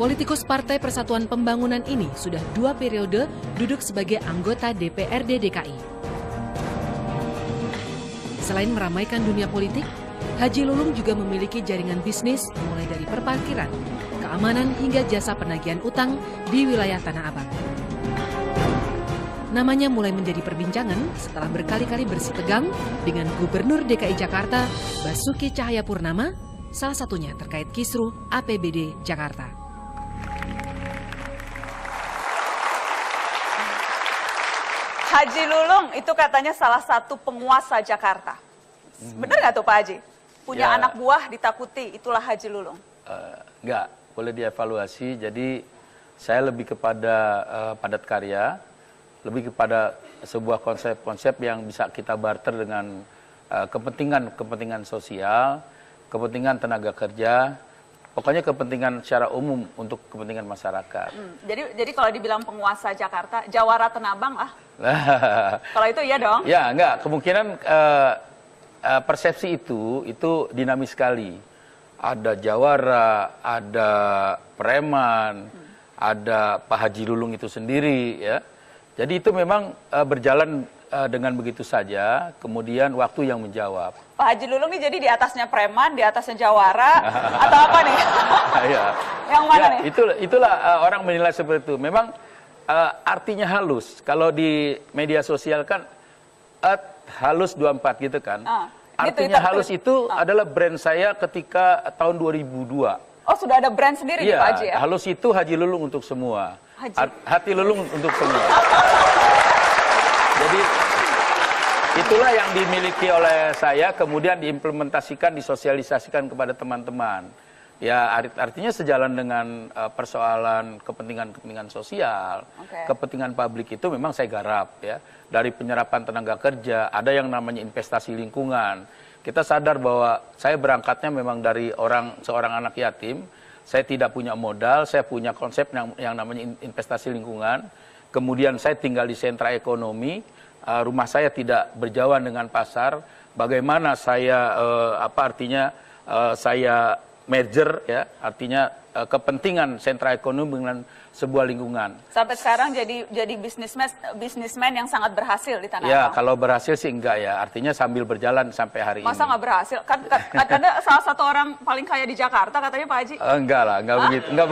Politikus Partai Persatuan Pembangunan ini sudah 2 periode duduk sebagai anggota DPRD DKI. Selain meramaikan dunia politik, Haji Lulung juga memiliki jaringan bisnis mulai dari perparkiran, keamanan hingga jasa penagihan utang di wilayah Tanah Abang. Namanya mulai menjadi perbincangan setelah berkali-kali bersih tegang dengan Gubernur DKI Jakarta Basuki Cahayapurnama, salah satunya terkait kisru APBD Jakarta. Haji Lulung itu katanya salah satu penguasa Jakarta. Benar nggak tuh Pak Haji? Punya anak buah ditakuti, itulah Haji Lulung. Enggak, boleh dievaluasi. Jadi saya lebih kepada padat karya, lebih kepada sebuah konsep-konsep yang bisa kita barter dengan kepentingan sosial, kepentingan tenaga kerja, pokoknya kepentingan secara umum untuk kepentingan masyarakat. Jadi kalau dibilang penguasa Jakarta, Jawara Tenabang lah. Kalau itu iya dong? Ya, enggak. Kemungkinan persepsi itu dinamis sekali. Ada Jawara, ada preman, ada Pak Haji Lulung itu sendiri, ya. Jadi itu memang berjalan dengan begitu saja, kemudian waktu yang menjawab. Pak Haji Lulung nih jadi di atasnya preman, di atasnya jawara, atau apa nih? Ya. Yang mana Ya, nih? Itulah orang menilai seperti itu. Memang artinya halus. Kalau di media sosial kan halus 24 gitu kan. Artinya Twitter, halus itu adalah brand saya ketika tahun 2002. Oh, sudah ada brand sendiri nih Iya, Pak Haji ya? halus itu Haji Lulung untuk semua. Hati Lulung untuk semua. Jadi itulah yang dimiliki oleh saya, kemudian diimplementasikan, disosialisasikan kepada teman-teman. Ya artinya sejalan dengan persoalan kepentingan sosial, kepentingan publik itu memang saya garap ya. Dari penyerapan tenaga kerja, ada yang namanya investasi lingkungan. Kita sadar bahwa saya berangkatnya memang dari seorang anak yatim. Saya tidak punya modal, saya punya konsep yang namanya investasi lingkungan. Kemudian saya tinggal di sentra ekonomi, rumah saya tidak berjauhan dengan pasar. Bagaimana saya saya merger ya, artinya kepentingan sentra ekonomi dengan sebuah lingkungan. Sampai sekarang jadi bisnismen yang sangat berhasil di Tanah Ya, Abang. kalau berhasil sih enggak ya, artinya sambil berjalan sampai hari Masa ini. nggak berhasil? Kan Anda salah satu orang paling kaya di Jakarta katanya Pak Haji. Enggak lah, enggak begitu. Enggak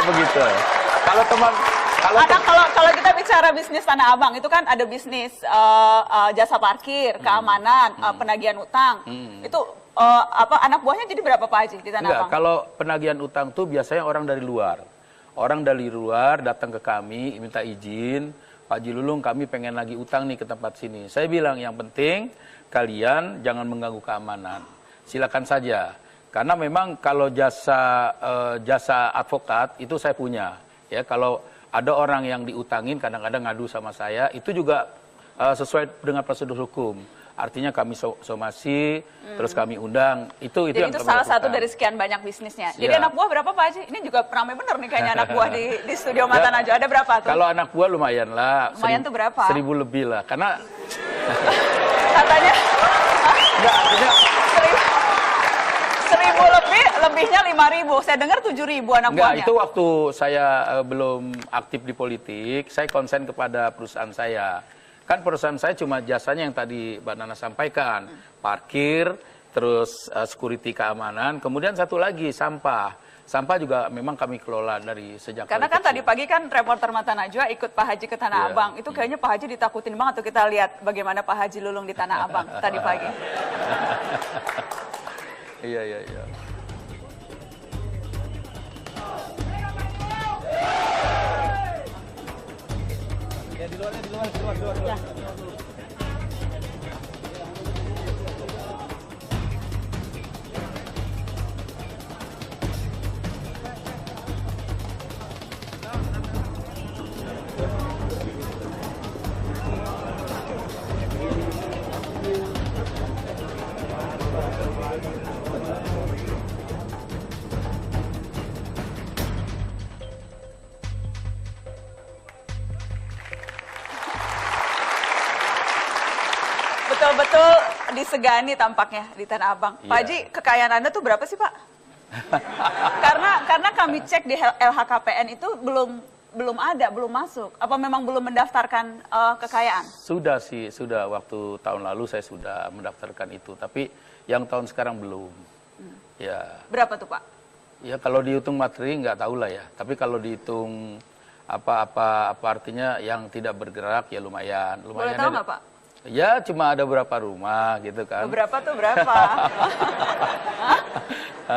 begitu. Kalau kita bicara bisnis Tanah Abang itu kan ada bisnis jasa parkir, keamanan, penagihan utang. Itu anak buahnya jadi berapa Pak Haji di Tanah Enggak, Abang? kalau penagihan utang tuh biasanya orang dari luar. Orang dari luar datang ke kami minta izin, Pak Haji Lulung kami pengen lagi utang nih ke tempat sini. Saya bilang yang penting kalian jangan mengganggu keamanan. Silakan saja. Karena memang kalau jasa advokat itu saya punya. Ya, kalau ada orang yang diutangin kadang-kadang ngadu sama saya, itu juga sesuai dengan prosedur hukum. Artinya kami somasi, terus kami undang. Itu Jadi yang itu kami salah satu lakukan. dari sekian banyak bisnisnya. Jadi Ya. anak buah berapa Pak Haji? Ini juga ramai bener nih kayaknya anak buah di studio Mata Najwa. Ada berapa tuh? Kalau anak buah lumayan lah. Lumayan tuh berapa? 1.000 lebih lah. Karena Katanya enggak, artinya 1.000 lebihnya 5.000. Saya dengar 7.000 anak enggak, buahnya. itu waktu saya belum aktif di politik, saya konsen kepada perusahaan saya. Kan perusahaan saya cuma jasanya yang tadi Mbak Nana sampaikan, parkir, terus security keamanan, kemudian satu lagi sampah. Sampah juga memang kami kelola dari sejak Karena kan tadi pagi kan reporter Mata Najwa ikut Pak Haji ke Tanah Iya. Abang. Itu kayaknya Pak Haji ditakutin banget tuh, kita lihat bagaimana Pak Haji Lulung di Tanah Abang tadi pagi. Iya. Betul-betul disegani tampaknya di Tanah Abang. Pak Iya. Haji, kekayaan Anda tuh berapa sih Pak? karena kami cek di LHKPN itu belum ada, belum masuk. Apa memang belum mendaftarkan kekayaan? Sudah sih, sudah waktu tahun lalu saya sudah mendaftarkan itu, tapi yang tahun sekarang belum. Ya. Berapa tuh Pak? Ya kalau dihitung materi nggak tahu lah ya, tapi kalau dihitung apa artinya yang tidak bergerak ya lumayan. Boleh tahu nggak Pak? Ya cuma ada beberapa rumah gitu kan. Berapa tuh berapa? Hah?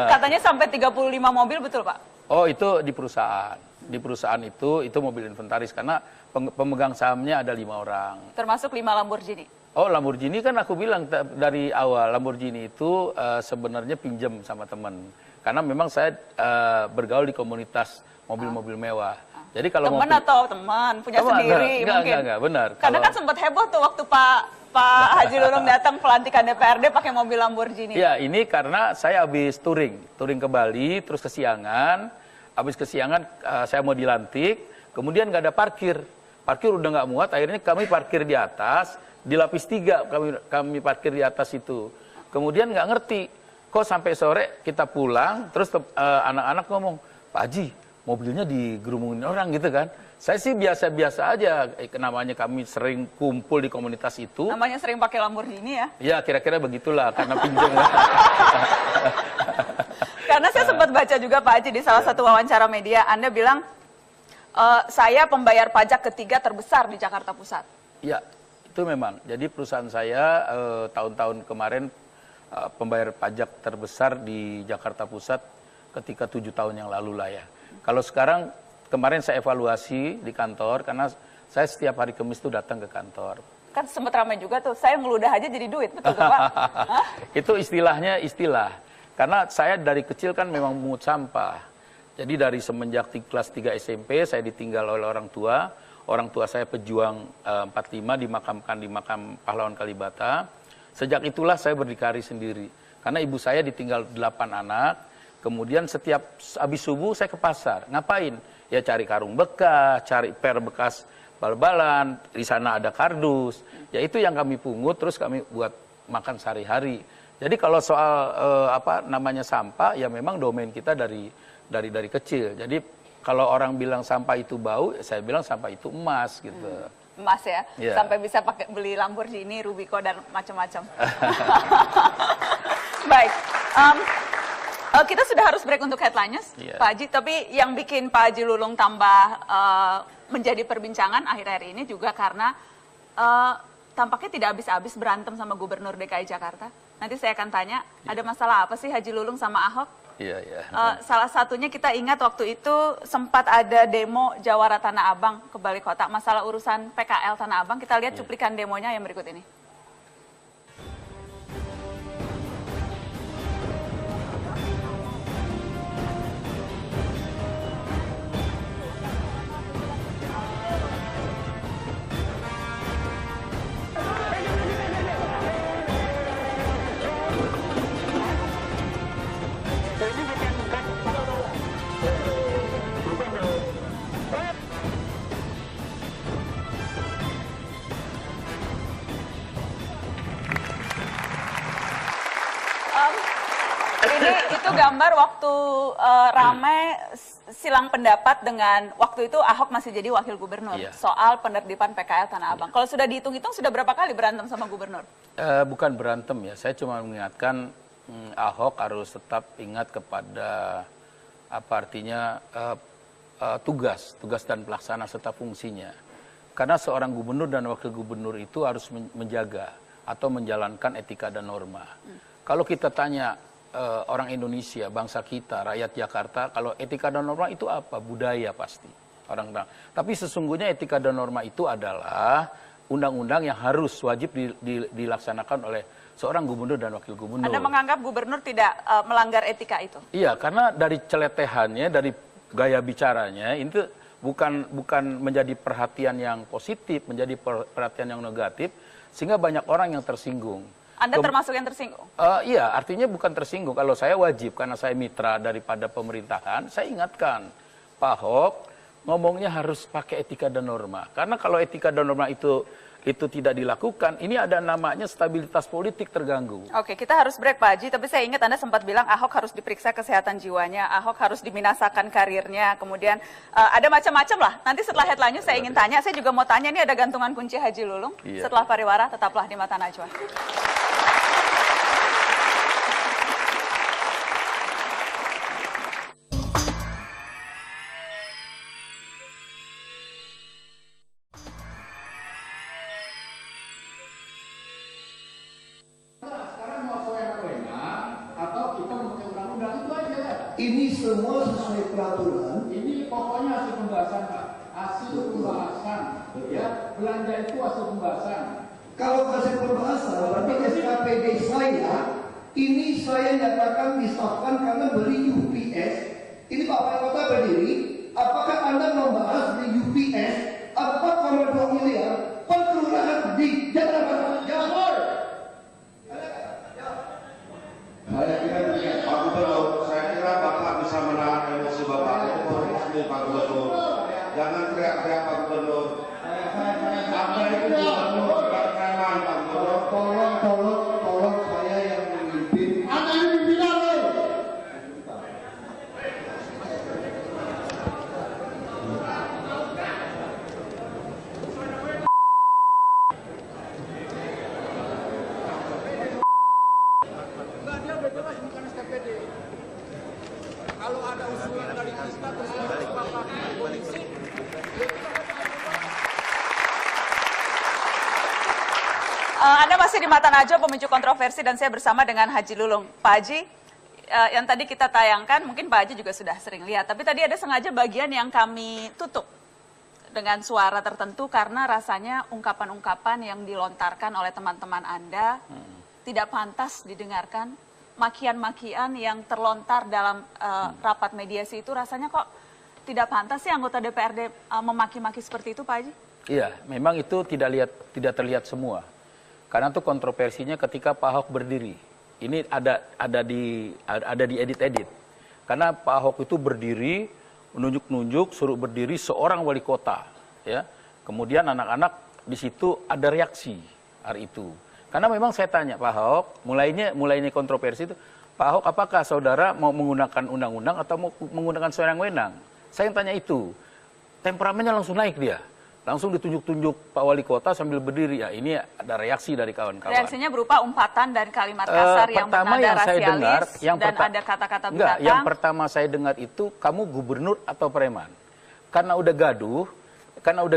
Katanya sampai 35 mobil, betul Pak? Oh itu di perusahaan. Di perusahaan itu mobil inventaris karena pemegang sahamnya ada 5 orang. Termasuk 5 Lamborghini. Oh Lamborghini kan aku bilang dari awal, Lamborghini itu sebenarnya pinjam sama teman. Karena memang saya bergaul di komunitas mobil-mobil mewah. Jadi kalau Teman atau teman? Punya sendiri mungkin? Enggak, benar. Karena kan sempat heboh tuh waktu Pak Haji Lulung datang pelantikan DPRD pakai mobil Lamborghini. Ya ini karena saya habis touring ke Bali, terus kesiangan. Habis kesiangan saya mau dilantik, kemudian nggak ada parkir. Parkir udah nggak muat, akhirnya kami parkir di atas, di lapis 3 kami parkir di atas itu. Kemudian nggak ngerti, kok sampai sore kita pulang, terus anak-anak ngomong, Pak Haji, mobilnya digerumungin orang gitu kan. Saya sih biasa-biasa aja, namanya kami sering kumpul di komunitas itu. Namanya sering pakai Lamborghini ya? Ya kira-kira begitulah, karena pinjam. Karena saya sempat baca juga Pak Haji di salah satu wawancara media, Anda bilang, saya pembayar pajak ketiga terbesar di Jakarta Pusat. Ya, itu memang. Jadi perusahaan saya tahun-tahun kemarin pembayar pajak terbesar di Jakarta Pusat ketika 7 tahun yang lalu lah ya. Kalau sekarang, kemarin saya evaluasi di kantor, karena saya setiap hari Kamis itu datang ke kantor. Kan sempat ramai juga tuh, saya ngeludah aja jadi duit, betul tuh Pak? Itu istilahnya istilah. Karena saya dari kecil kan memang mungut sampah. Jadi dari semenjak kelas 3 SMP, saya ditinggal oleh orang tua. Orang tua saya pejuang 45, dimakamkan di makam pahlawan Kalibata. Sejak itulah saya berdikari sendiri. Karena ibu saya ditinggal 8 anak. Kemudian setiap habis subuh saya ke pasar. Ngapain? Ya cari karung bekas, cari per bekas bal-balan. Di sana ada kardus. Ya itu yang kami pungut, terus kami buat makan sehari-hari. Jadi kalau soal namanya sampah, ya memang domain kita dari kecil. Jadi kalau orang bilang sampah itu bau, saya bilang sampah itu emas gitu. Emas ya? Yeah. Sampai bisa pakai beli Lamborghini, Rubico, dan macam-macam. Baik. Kita sudah harus break untuk headline news, Pak Haji. Tapi yang bikin Pak Haji Lulung tambah menjadi perbincangan akhir-akhir ini juga karena tampaknya tidak habis-habis berantem sama Gubernur DKI Jakarta. Nanti saya akan tanya, ada masalah apa sih Haji Lulung sama Ahok? Iya, iya. Salah satunya kita ingat waktu itu sempat ada demo Jawara Tanah Abang ke Balai Kota. Masalah urusan PKL Tanah Abang, kita lihat cuplikan demonya yang berikut ini. Itu gambar waktu ramai silang pendapat dengan waktu itu Ahok masih jadi wakil gubernur soal penertiban PKL Tanah Abang. Kalau sudah dihitung-hitung sudah berapa kali berantem sama gubernur? Bukan berantem ya, saya cuma mengingatkan Ahok harus tetap ingat kepada apa artinya tugas dan pelaksana serta fungsinya. Karena seorang gubernur dan wakil gubernur itu harus menjaga atau menjalankan etika dan norma. Kalau kita tanya orang Indonesia, bangsa kita, rakyat Jakarta, kalau etika dan norma itu apa? Budaya pasti. Orang-orang. Tapi sesungguhnya etika dan norma itu adalah undang-undang yang harus wajib dilaksanakan oleh seorang gubernur dan wakil gubernur. Anda menganggap gubernur tidak melanggar etika itu? Iya, karena dari celetehannya, dari gaya bicaranya, itu bukan menjadi perhatian yang positif, menjadi perhatian yang negatif, sehingga banyak orang yang tersinggung. Anda termasuk yang tersinggung? Iya, artinya bukan tersinggung. Kalau saya wajib, karena saya mitra daripada pemerintahan, saya ingatkan, Pak Ahok ngomongnya harus pakai etika dan norma. Karena kalau etika dan norma itu tidak dilakukan, ini ada namanya stabilitas politik terganggu. Oke, kita harus break Pak Haji, tapi saya ingat Anda sempat bilang Ahok harus diperiksa kesehatan jiwanya, Ahok harus dibinasakan karirnya, kemudian ada macam-macam lah. Nanti setelah headline saya ingin tanya, saya juga mau tanya, ini ada gantungan kunci Haji Lulung. Setelah pariwara, tetaplah di Mata Najwa. Ini semua sesuai peraturan. Ini pokoknya hasil pembahasan, Pak. Hasil pembahasan. Ya, belanja itu hasil pembahasan. Kalau hasil pembahasan, berarti SKPD saya, ini saya nyatakan disahkan karena beli UPS. Ini Pak Wali Kota berdiri. Apakah Anda membahas di UPS 4,2 miliar per kelurahan di Jakarta Timur? Pak Gubernur, saya kira Bapak bisa menahan emosi Bapak. Itu hormati Pak Gubernur. Jangan teriak-teriak Pak Gubernur. Anda itu gubernur, bukan preman Pak Gubernur. Tolong saya yang memimpin. Anda ini pimpinan loh. Anda masih di Mata Najwa, pemicu kontroversi, dan saya bersama dengan Haji Lulung. Pak Haji, yang tadi kita tayangkan, mungkin Pak Haji juga sudah sering lihat, tapi tadi ada sengaja bagian yang kami tutup dengan suara tertentu karena rasanya ungkapan-ungkapan yang dilontarkan oleh teman-teman Anda tidak pantas didengarkan. Makian-makian yang terlontar dalam rapat mediasi itu rasanya kok tidak pantas sih anggota DPRD memaki-maki seperti itu, Pak Haji? Iya, memang itu tidak terlihat semua. Karena itu kontroversinya ketika Pak Ahok berdiri. Ini ada di edit-edit. Karena Pak Ahok itu berdiri, menunjuk-nunjuk, suruh berdiri seorang wali kota, ya. Kemudian anak-anak di situ ada reaksi hari itu. Karena memang saya tanya Pak Ahok, mulainya kontroversi itu, Pak Ahok, apakah saudara mau menggunakan undang-undang atau mau menggunakan sewenang-wenang? Saya yang tanya itu. Temperamennya langsung naik dia. Langsung ditunjuk-tunjuk Pak Wali Kota sambil berdiri. Ya, ini ada reaksi dari kawan-kawan. Reaksinya berupa umpatan dan kalimat kasar yang bernada rasialis dan ada kata-kata binatang. Enggak, yang pertama saya dengar itu, kamu gubernur atau preman. Karena udah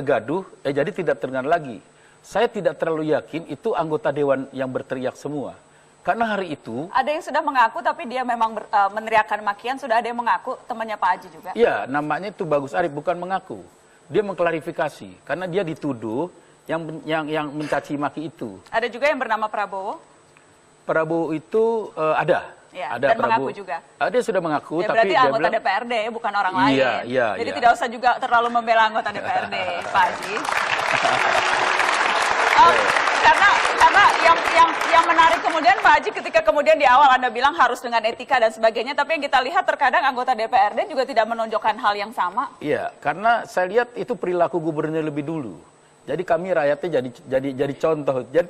gaduh, jadi tidak terdengar lagi. Saya tidak terlalu yakin itu anggota dewan yang berteriak semua. Karena hari itu... Ada yang sudah mengaku, tapi dia memang meneriakkan makian. Sudah ada yang mengaku, temannya Pak Haji juga. Iya, namanya itu Bagus Arif, bukan mengaku. Dia mengklarifikasi, karena dia dituduh yang mencaci maki itu. Ada juga yang bernama Prabowo? Prabowo itu ada. Ya, ada dan Prabowo. Mengaku juga? Dia sudah mengaku, ya, tapi berarti anggota DPRD, bukan orang lain. Iya, jadi tidak usah juga terlalu membela anggota DPRD, Pak Haji. Karena yang menarik kemudian Pak Haji, ketika kemudian di awal Anda bilang harus dengan etika dan sebagainya, tapi yang kita lihat terkadang anggota DPRD juga tidak menunjukkan hal yang sama. Iya, karena saya lihat itu perilaku gubernurnya lebih dulu. Jadi kami rakyatnya jadi contoh. Jadi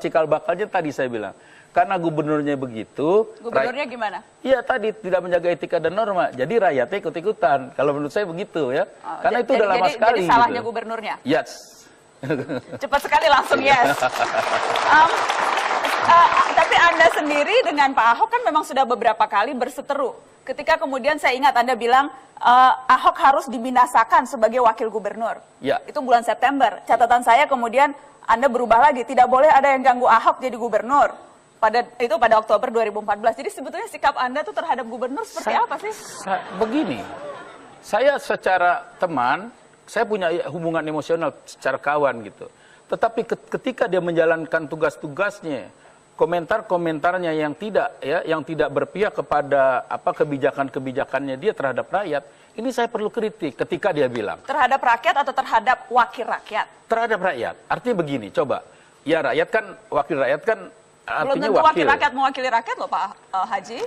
cikal bakalnya tadi saya bilang. Karena gubernurnya begitu. Gubernurnya gimana? Iya, tadi tidak menjaga etika dan norma. Jadi rakyatnya ikut-ikutan. Kalau menurut saya begitu ya. Karena itu udah lama sekali. Jadi salahnya gitu. Gubernurnya? Yes. Cepat sekali langsung yes. Tapi Anda sendiri dengan Pak Ahok kan memang sudah beberapa kali berseteru. Ketika kemudian saya ingat Anda bilang Ahok harus dibinasakan sebagai wakil gubernur. Ya. Itu bulan September. Catatan saya kemudian Anda berubah lagi. Tidak boleh ada yang ganggu Ahok jadi gubernur. Pada Oktober 2014. Jadi sebetulnya sikap Anda tuh terhadap gubernur seperti apa sih? Begini, saya secara teman, saya punya hubungan emosional secara kawan gitu. Tetapi ketika dia menjalankan tugas-tugasnya, komentar-komentarnya yang tidak berpihak kepada kebijakan-kebijakannya dia terhadap rakyat, ini saya perlu kritik ketika dia bilang. Terhadap rakyat atau terhadap wakil rakyat? Terhadap rakyat. Artinya begini, coba. Ya rakyat kan, wakil rakyat kan artinya belum tentu wakil rakyat mewakili rakyat loh Pak Haji.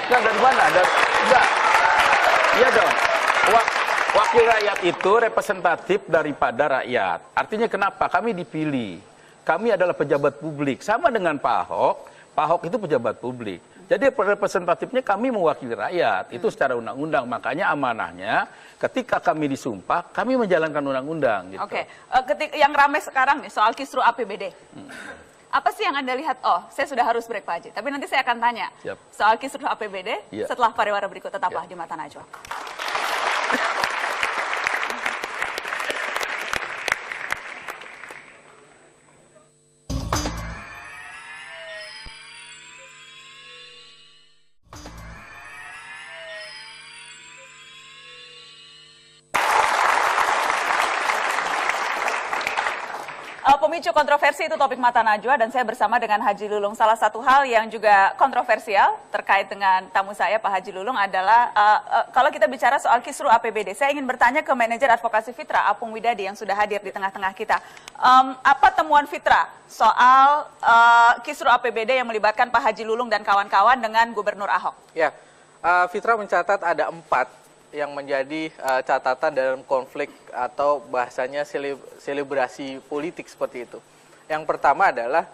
Enggak, dari mana? Enggak. Iya dong. Wakil rakyat itu representatif daripada rakyat. Artinya kenapa? Kami dipilih. Kami adalah pejabat publik. Sama dengan Pak Ahok. Pak Ahok itu pejabat publik. Jadi representatifnya kami mewakili rakyat. Itu secara undang-undang. Makanya amanahnya ketika kami disumpah, kami menjalankan undang-undang. Gitu. Oke. Yang ramai sekarang nih soal kisru APBD. Apa sih yang Anda lihat? Oh, saya sudah harus break Pak Haji. Tapi nanti saya akan tanya soal kisru APBD setelah pariwara berikut. Tetaplah di Mata Najwa. Pemicu kontroversi itu topik Mata Najwa dan saya bersama dengan Haji Lulung. Salah satu hal yang juga kontroversial terkait dengan tamu saya Pak Haji Lulung adalah kalau kita bicara soal kisru APBD, saya ingin bertanya ke manajer advokasi Fitra Apung Widadi yang sudah hadir di tengah-tengah kita. Apa temuan Fitra soal kisru APBD yang melibatkan Pak Haji Lulung dan kawan-kawan dengan Gubernur Ahok? Ya, Fitra mencatat ada 4 yang menjadi catatan dalam konflik atau bahasanya selebrasi politik seperti itu. Yang pertama adalah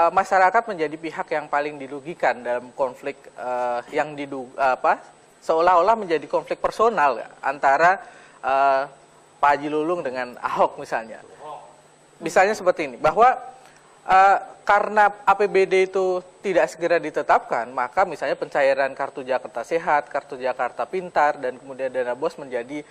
masyarakat menjadi pihak yang paling dirugikan dalam konflik yang seolah-olah menjadi konflik personal antara Pak Haji Lulung dengan Ahok misalnya. Misalnya seperti ini, bahwa karena APBD itu tidak segera ditetapkan, maka misalnya pencairan Kartu Jakarta Sehat, Kartu Jakarta Pintar, dan kemudian dana BOS menjadi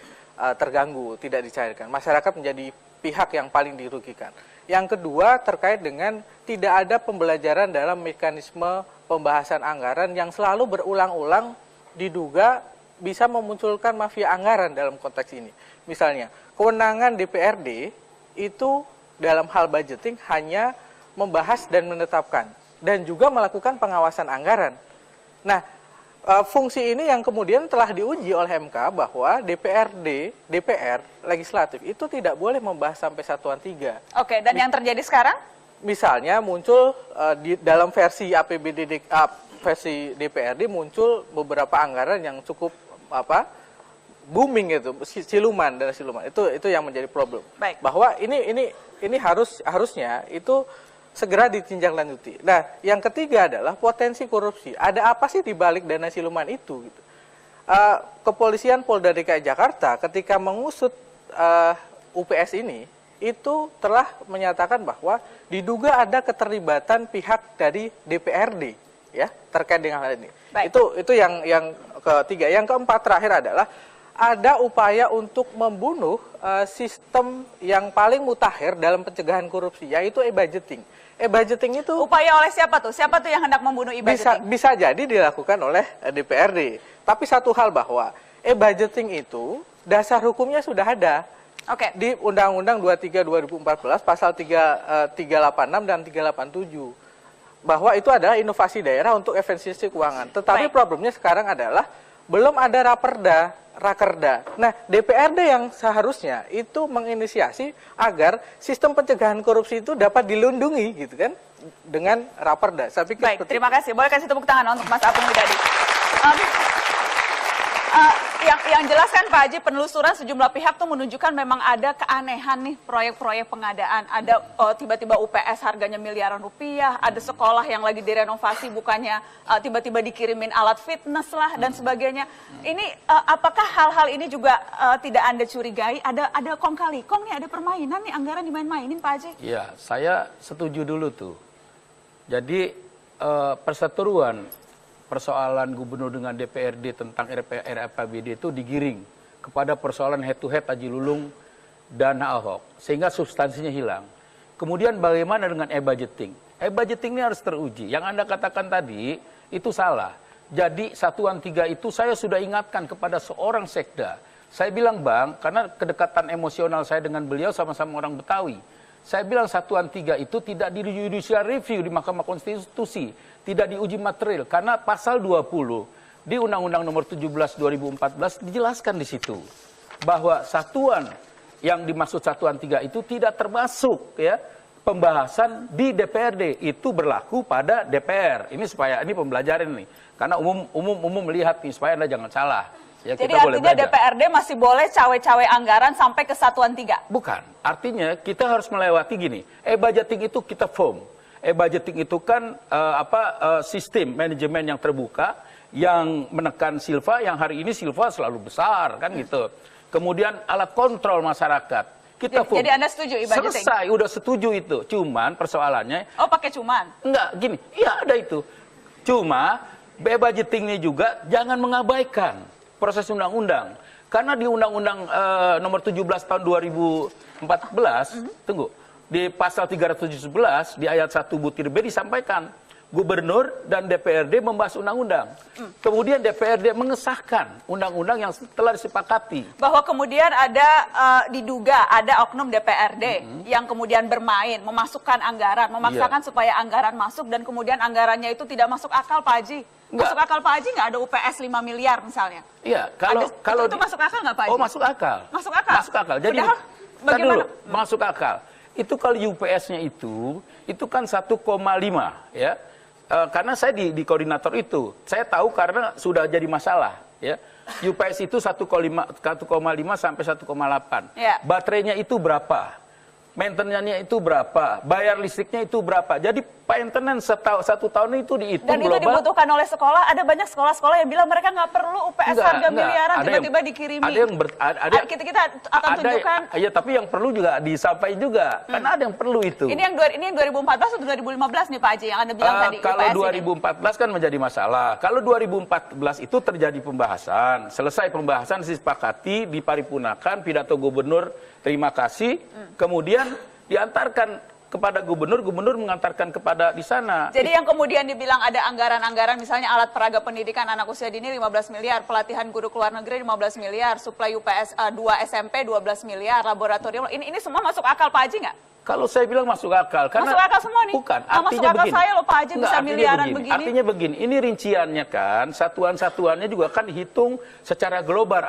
terganggu, tidak dicairkan. Masyarakat menjadi pihak yang paling dirugikan. Yang kedua terkait dengan tidak ada pembelajaran dalam mekanisme pembahasan anggaran yang selalu berulang-ulang diduga bisa memunculkan mafia anggaran dalam konteks ini. Misalnya, kewenangan DPRD itu dalam hal budgeting hanya membahas dan menetapkan dan juga melakukan pengawasan anggaran. Nah, fungsi ini yang kemudian telah diuji oleh MK bahwa DPR legislatif itu tidak boleh membahas sampai satuan 3. Oke, dan yang terjadi sekarang? Misalnya muncul di dalam versi APBD versi DPRD muncul beberapa anggaran yang cukup booming itu, siluman. Itu yang menjadi problem. Baik. Bahwa ini harusnya itu segera ditinjaklanjuti. Nah, yang ketiga adalah potensi korupsi. Ada apa sih di balik dana siluman itu? Gitu. Kepolisian Polda DKI Jakarta ketika mengusut UPS ini, itu telah menyatakan bahwa diduga ada keterlibatan pihak dari DPRD, ya, terkait dengan hal ini. Baik. Itu yang ketiga. Yang keempat terakhir adalah ada upaya untuk membunuh sistem yang paling mutakhir dalam pencegahan korupsi, yaitu e-budgeting. E-budgeting itu upaya oleh siapa tuh? Siapa tuh yang hendak membunuh e-budgeting? Bisa jadi dilakukan oleh DPRD. Tapi satu hal bahwa e-budgeting itu dasar hukumnya sudah ada. Oke. Di Undang-Undang 23 2014 pasal 386 dan 387. Bahwa itu adalah inovasi daerah untuk efisiensi keuangan. Tetapi problemnya sekarang adalah belum ada rakerda. Nah, DPRD yang seharusnya itu menginisiasi agar sistem pencegahan korupsi itu dapat dilindungi, gitu kan, dengan raperda. Saya pikir. Baik, terima kasih. Boleh kasih tepuk tangan untuk Mas Apung Widadi. Yang jelas kan Pak Haji, penelusuran sejumlah pihak tuh menunjukkan memang ada keanehan nih proyek-proyek pengadaan. Ada tiba-tiba UPS harganya miliaran rupiah, ada sekolah yang lagi direnovasi bukannya tiba-tiba dikirimin alat fitness lah dan sebagainya. Ini apakah hal-hal ini juga tidak Anda curigai? Ada kong kali kong nih, ada permainan nih, anggaran dimain-mainin Pak Haji? Iya, saya setuju dulu tuh. Jadi perseteruan persoalan gubernur dengan DPRD tentang RAPBD itu digiring kepada persoalan head to head Haji Lulung dan Ahok, sehingga substansinya hilang. Kemudian bagaimana dengan e-budgeting? E-budgeting ini harus teruji. Yang Anda katakan tadi itu salah. Jadi satuan 3 itu saya sudah ingatkan kepada seorang sekda. Saya bilang, Bang, karena kedekatan emosional saya dengan beliau sama-sama orang Betawi. Saya bilang satuan 3 itu tidak di judicial review di Mahkamah Konstitusi, tidak diuji material, karena pasal 20 di Undang-Undang Nomor 17 2014 dijelaskan di situ bahwa satuan yang dimaksud satuan 3 itu tidak termasuk ya pembahasan di DPRD, itu berlaku pada DPR. Ini supaya ini pembelajaran nih, karena umum melihat nih supaya Anda jangan salah. Ya, jadi artinya DPRD masih boleh cawe-cawe anggaran sampai ke satuan 3? Bukan, artinya kita harus melewati gini, e-budgeting itu kita form. E-budgeting itu kan sistem manajemen yang terbuka, yang menekan silva, yang hari ini silva selalu besar, kan gitu. Kemudian alat kontrol masyarakat, kita form. Jadi Anda setuju e-budgeting? Selesai, udah setuju itu. Cuman persoalannya... Oh, pakai cuman? Enggak, gini, iya ada itu. Cuma, e-budgeting ini juga jangan mengabaikan proses undang-undang. Karena di Undang-Undang Nomor 17 tahun 2014, tunggu, di pasal 317 di ayat 1 butir B disampaikan gubernur dan DPRD membahas undang-undang. Kemudian DPRD mengesahkan undang-undang yang telah disepakati. Bahwa kemudian ada diduga ada oknum DPRD yang kemudian bermain, memasukkan anggaran, memaksakan supaya anggaran masuk dan kemudian anggarannya itu tidak masuk akal Pak Haji. Masuk akal Pak Haji nggak ada UPS 5 miliar misalnya? Iya, kalau itu masuk akal nggak Pak Haji? Oh, masuk akal. Masuk akal. Masuk akal. Jadi bagaimana? Dulu, masuk akal. Itu kalau UPS-nya itu kan 1,5 ya. Karena saya di koordinator itu, saya tahu karena sudah jadi masalah ya. UPS itu 1,5 sampai 1,8. Ya. Baterainya itu berapa? Maintenance-nya itu berapa? Bayar listriknya itu berapa? Jadi maintenance satu tahun itu dihitung dan itu global. dibutuhkan oleh sekolah. Ada banyak sekolah-sekolah yang bilang mereka nggak perlu UPS harga miliaran, tiba-tiba dikirimi. Kita akan tunjukkan. Iya, tapi yang perlu juga disampaikan juga. Karena ada yang perlu itu. Ini yang 2014 atau 2015 nih Pak Haji yang Anda bilang tadi. Kalau UPS 2014 kan menjadi masalah. Kalau 2014 itu terjadi pembahasan. Selesai pembahasan disepakati, diparipurnakan, pidato gubernur terima kasih. Kemudian diantarkan kepada gubernur, gubernur mengantarkan kepada di sana. Jadi yang kemudian dibilang ada anggaran-anggaran, misalnya alat peraga pendidikan anak usia dini 15 miliar, pelatihan guru ke luar negeri 15 miliar, suplai UPS 2 SMP 12 miliar, laboratorium, ini semua masuk akal Pak Haji nggak? Kalau saya bilang masuk akal, karena masuk akal semua nih. Bukan, masuk artinya akal begini. saya loh Pak Haji bisa miliaran begini. Artinya begini, ini rinciannya kan, satuan-satuannya juga kan dihitung secara global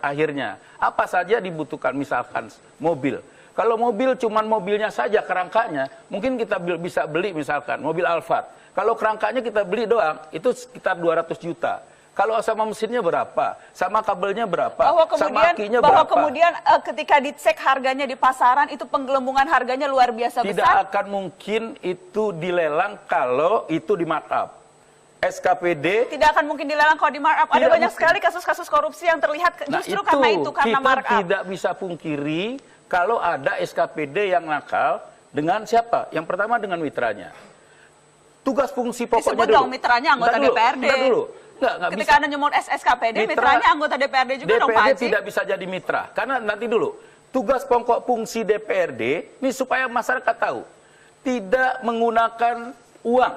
akhirnya. Apa saja dibutuhkan, misalkan mobil. Kalau mobil cuman mobilnya saja kerangkanya, mungkin kita bisa beli misalkan mobil Alphard. Kalau kerangkanya kita beli doang, itu sekitar 200 juta. Kalau sama mesinnya berapa? Sama kabelnya berapa? Sama akinya bahwa berapa? kemudian ketika dicek harganya di pasaran, itu penggelembungan harganya luar biasa Tidak besar. akan mungkin itu dilelang kalau itu di markup. SKPD tidak akan mungkin dilelang kalau di markup. Ada banyak sekali kasus-kasus korupsi yang terlihat justru karena itu, karena markup. Kita tidak bisa pungkiri kalau ada SKPD yang nakal dengan siapa? Yang pertama dengan mitranya. Tugas fungsi pokoknya disebut dulu. dong mitranya anggota DPRD. Nggak ketika Anda nyemut SKPD, mitranya anggota DPRD juga dong Pak Haji. DPRD tidak bisa jadi mitra. Karena nanti dulu, tugas pokok fungsi DPRD, ini supaya masyarakat tahu. Tidak menggunakan uang.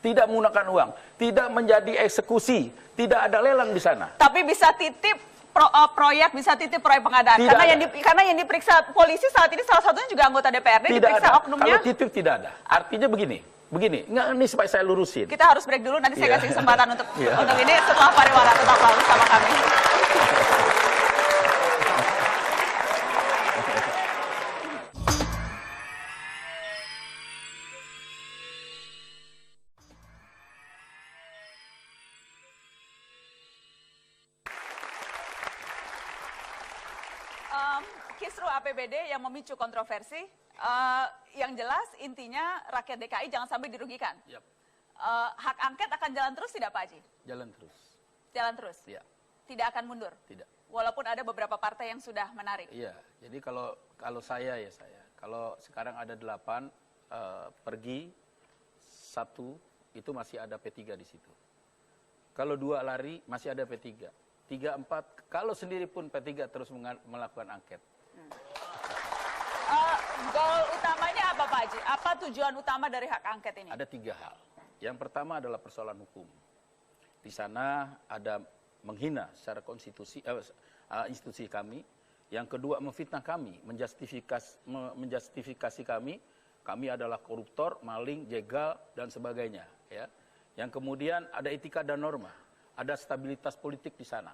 Tidak menggunakan uang. Tidak menjadi eksekusi. Tidak ada lelang di sana. Tapi bisa titip proyek, bisa titip proyek pengadaan. Karena yang diperiksa polisi saat ini salah satunya juga anggota DPRD, tidak diperiksa ada. oknumnya. Kalau titip tidak ada. Artinya begini, ini supaya saya lurusin. Kita harus break dulu, nanti saya kasih kesempatan untuk ini setelah pariwara. Tetaplah bersama kami. Kisru APBD yang memicu kontroversi, yang jelas intinya rakyat DKI jangan sampai dirugikan. Yep. Hak angket akan jalan terus tidak Pak Haji? Jalan terus. Jalan terus? Iya. Tidak akan mundur? Tidak. Walaupun ada beberapa partai yang sudah menarik? Iya, jadi kalau saya, kalau sekarang ada 8, pergi 1, itu masih ada P3 di situ. Kalau 2 lari, masih ada P3. 3, 4, kalau sendiri pun P3 terus melakukan angket. Goal utamanya apa Pak Haji? Apa tujuan utama dari hak angket ini? Ada 3 hal. Yang pertama adalah persoalan hukum. Di sana ada menghina secara institusi kami. Yang kedua memfitnah kami, menjustifikasi kami adalah koruptor, maling, jegal dan sebagainya. Ya. Yang kemudian ada etika dan norma, ada stabilitas politik di sana.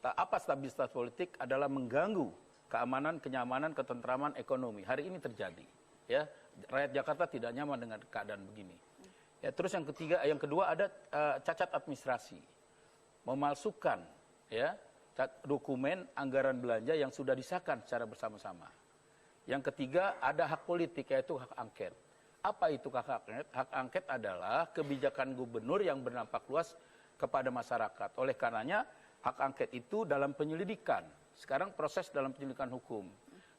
Apa stabilitas politik? Adalah mengganggu keamanan, kenyamanan, ketentraman ekonomi. Hari ini terjadi. Ya, rakyat Jakarta tidak nyaman dengan keadaan begini. Ya, terus yang kedua ada cacat administrasi, memalsukan ya dokumen anggaran belanja yang sudah disahkan secara bersama-sama. Yang ketiga ada hak politik yaitu hak angket. Apa itu hak angket? Hak angket adalah kebijakan gubernur yang berdampak luas kepada masyarakat. Oleh karenanya hak angket itu dalam penyelidikan. Sekarang proses dalam penyelidikan hukum.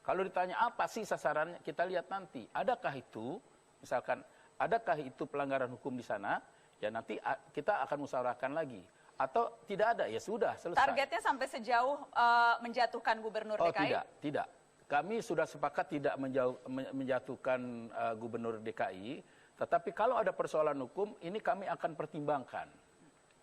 Kalau ditanya apa sih sasarannya, kita lihat nanti. Adakah itu, misalkan, adakah itu pelanggaran hukum di sana? Ya nanti kita akan musyawarahkan lagi. Atau tidak ada, ya sudah, selesai. Targetnya sampai sejauh menjatuhkan gubernur DKI? Tidak. Kami sudah sepakat tidak menjatuhkan gubernur DKI. Tetapi kalau ada persoalan hukum, ini kami akan pertimbangkan.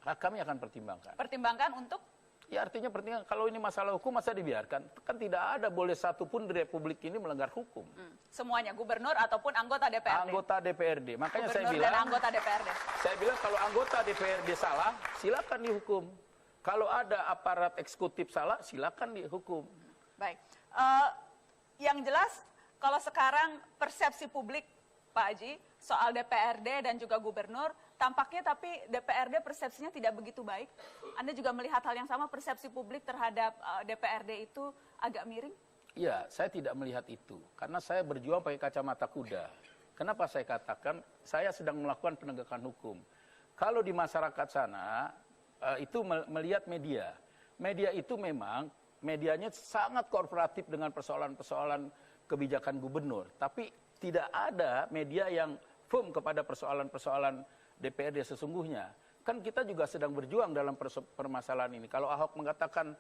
Kami akan pertimbangkan. Pertimbangkan untuk? Ya artinya kalau ini masalah hukum masa dibiarkan? Kan tidak ada boleh satu pun di Republik ini melanggar hukum. Semuanya, gubernur ataupun anggota DPRD? Anggota DPRD. Makanya gubernur saya bilang, dan anggota DPRD. Saya bilang kalau anggota DPRD salah, silakan dihukum. Kalau ada aparat eksekutif salah, silakan dihukum. Baik. Yang jelas, kalau sekarang persepsi publik, Pak Haji, soal DPRD dan juga gubernur, tampaknya tapi DPRD persepsinya tidak begitu baik. Anda juga melihat hal yang sama, persepsi publik terhadap DPRD itu agak miring? Iya, saya tidak melihat itu. Karena saya berjuang pakai kacamata kuda. Kenapa saya katakan saya sedang melakukan penegakan hukum. Kalau di masyarakat sana, itu melihat media. Media itu memang, medianya sangat kooperatif dengan persoalan-persoalan kebijakan gubernur. Tapi tidak ada media yang firm kepada persoalan-persoalan DPRD sesungguhnya. Kan kita juga sedang berjuang dalam permasalahan ini. Kalau Ahok mengatakan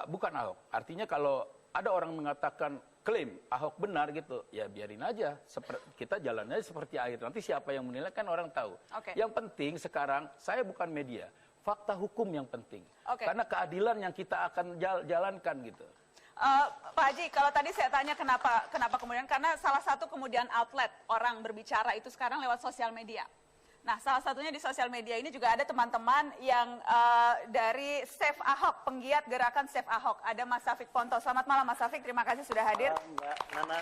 bukan Ahok, artinya kalau ada orang mengatakan klaim Ahok benar gitu, ya biarin aja. Kita jalan aja seperti air. Nanti siapa yang menilai kan orang tahu. Yang penting sekarang, saya bukan media. Fakta hukum yang penting. Karena keadilan yang kita akan jalankan gitu. Pak Haji, kalau tadi saya tanya kenapa kemudian, karena salah satu kemudian outlet orang berbicara itu sekarang lewat sosial media. Nah, salah satunya di sosial media ini juga ada teman-teman yang dari Save Ahok, penggiat gerakan Save Ahok. Ada Mas Safik Ponto. Selamat malam Mas Safik, terima kasih sudah hadir. Mbak Nana.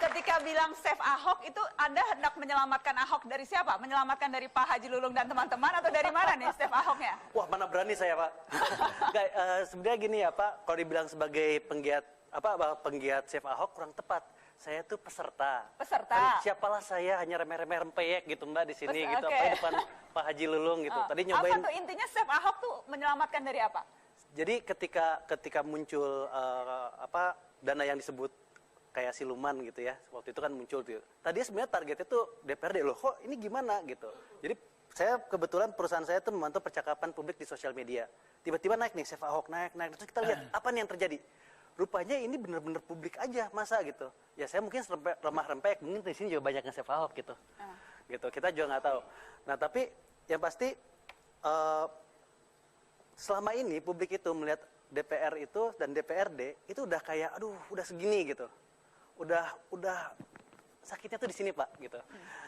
Ketika bilang Save Ahok itu Anda hendak menyelamatkan Ahok dari siapa? Menyelamatkan dari Pak Haji Lulung dan teman-teman atau dari mana nih Save Ahoknya? Wah, mana berani saya, Pak. Sebenarnya gini ya, Pak, kalau dibilang sebagai penggiat Save Ahok kurang tepat. Saya tuh peserta. Kan, siapalah saya, hanya remeh-remeh rempeyek gitu Mbak di sini gitu, apa depan Pak Haji Lulung gitu. Tadi nyobain. Apa tuh intinya Save Ahok tuh menyelamatkan dari apa? Jadi ketika muncul dana yang disebut kayak siluman gitu ya, waktu itu kan muncul tuh. Tadi sebenarnya targetnya tuh DPRD, loh kok ini gimana gitu. Jadi saya kebetulan perusahaan saya tuh memantau percakapan publik di sosial media. Tiba-tiba naik nih Save Ahok, naik. Terus kita lihat apa nih yang terjadi. Rupanya ini benar-benar publik aja, masa gitu. Ya saya mungkin remah rempeyek, mungkin di sini juga banyak yang Save Ahok gitu. Gitu, kita juga nggak tahu. Nah tapi yang pasti selama ini publik itu melihat DPR itu dan DPRD itu udah kayak, aduh udah segini gitu. Udah sakitnya tuh di sini Pak gitu.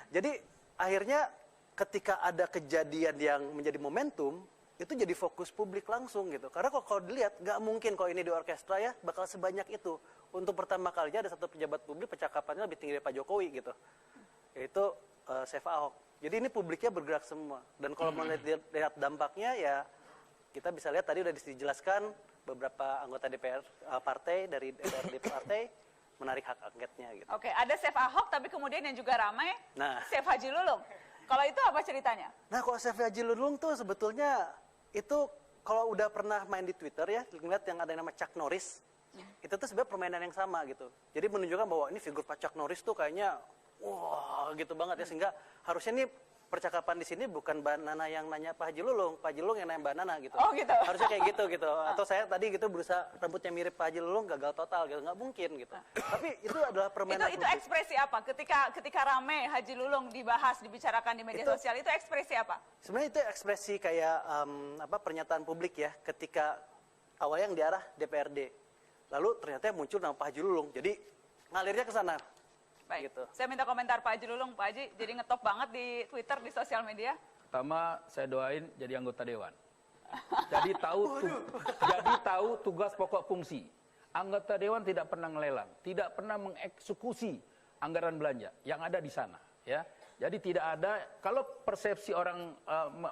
Jadi akhirnya ketika ada kejadian yang menjadi momentum, itu jadi fokus publik langsung gitu. Karena kalau dilihat, nggak mungkin kalau ini di orkestra ya, bakal sebanyak itu. Untuk pertama kalinya ada satu pejabat publik, percakapannya lebih tinggi dari Pak Jokowi gitu. Yaitu Save Ahok. Jadi ini publiknya bergerak semua. Dan kalau mau lihat dampaknya ya, kita bisa lihat tadi udah dijelaskan beberapa anggota DPR partai, dari DPRD partai, menarik hak angketnya gitu. Oke, ada Save Ahok, tapi kemudian yang juga ramai, Save Haji Lulung. Kalau itu apa ceritanya? Nah, kalau Save Haji Lulung tuh sebetulnya itu kalau udah pernah main di Twitter ya, lihat yang ada yang nama Chuck Norris, itu tuh sebenarnya permainan yang sama gitu. Jadi menunjukkan bahwa ini figur Pak Chuck Norris tuh kayaknya wah gitu banget ya, sehingga harusnya nih percakapan di sini bukan Mbak Nana yang nanya Pak Haji Lulung yang nanya Mbak Nana gitu. Oh gitu. Harusnya kayak gitu. Atau saya tadi gitu berusaha rambutnya mirip Pak Haji Lulung, gagal total gitu, nggak mungkin gitu. Tapi itu adalah permainan. Itu ekspresi apa? Ketika rame Haji Lulung dibahas, dibicarakan di media sosial, itu ekspresi apa? Sebenarnya itu ekspresi kayak pernyataan publik ya, ketika awalnya yang diarah DPRD, lalu ternyata muncul nama Pak Haji Lulung, jadi ngalirnya ke sana. Baik, gitu. Saya minta komentar Pak Haji Lulung. Pak Haji jadi ngetop banget di Twitter, di sosial media. Pertama, saya doain jadi anggota dewan. Jadi tahu tugas pokok fungsi. Anggota dewan tidak pernah ngelelang, tidak pernah mengeksekusi anggaran belanja yang ada di sana. Ya, jadi tidak ada. Kalau persepsi orang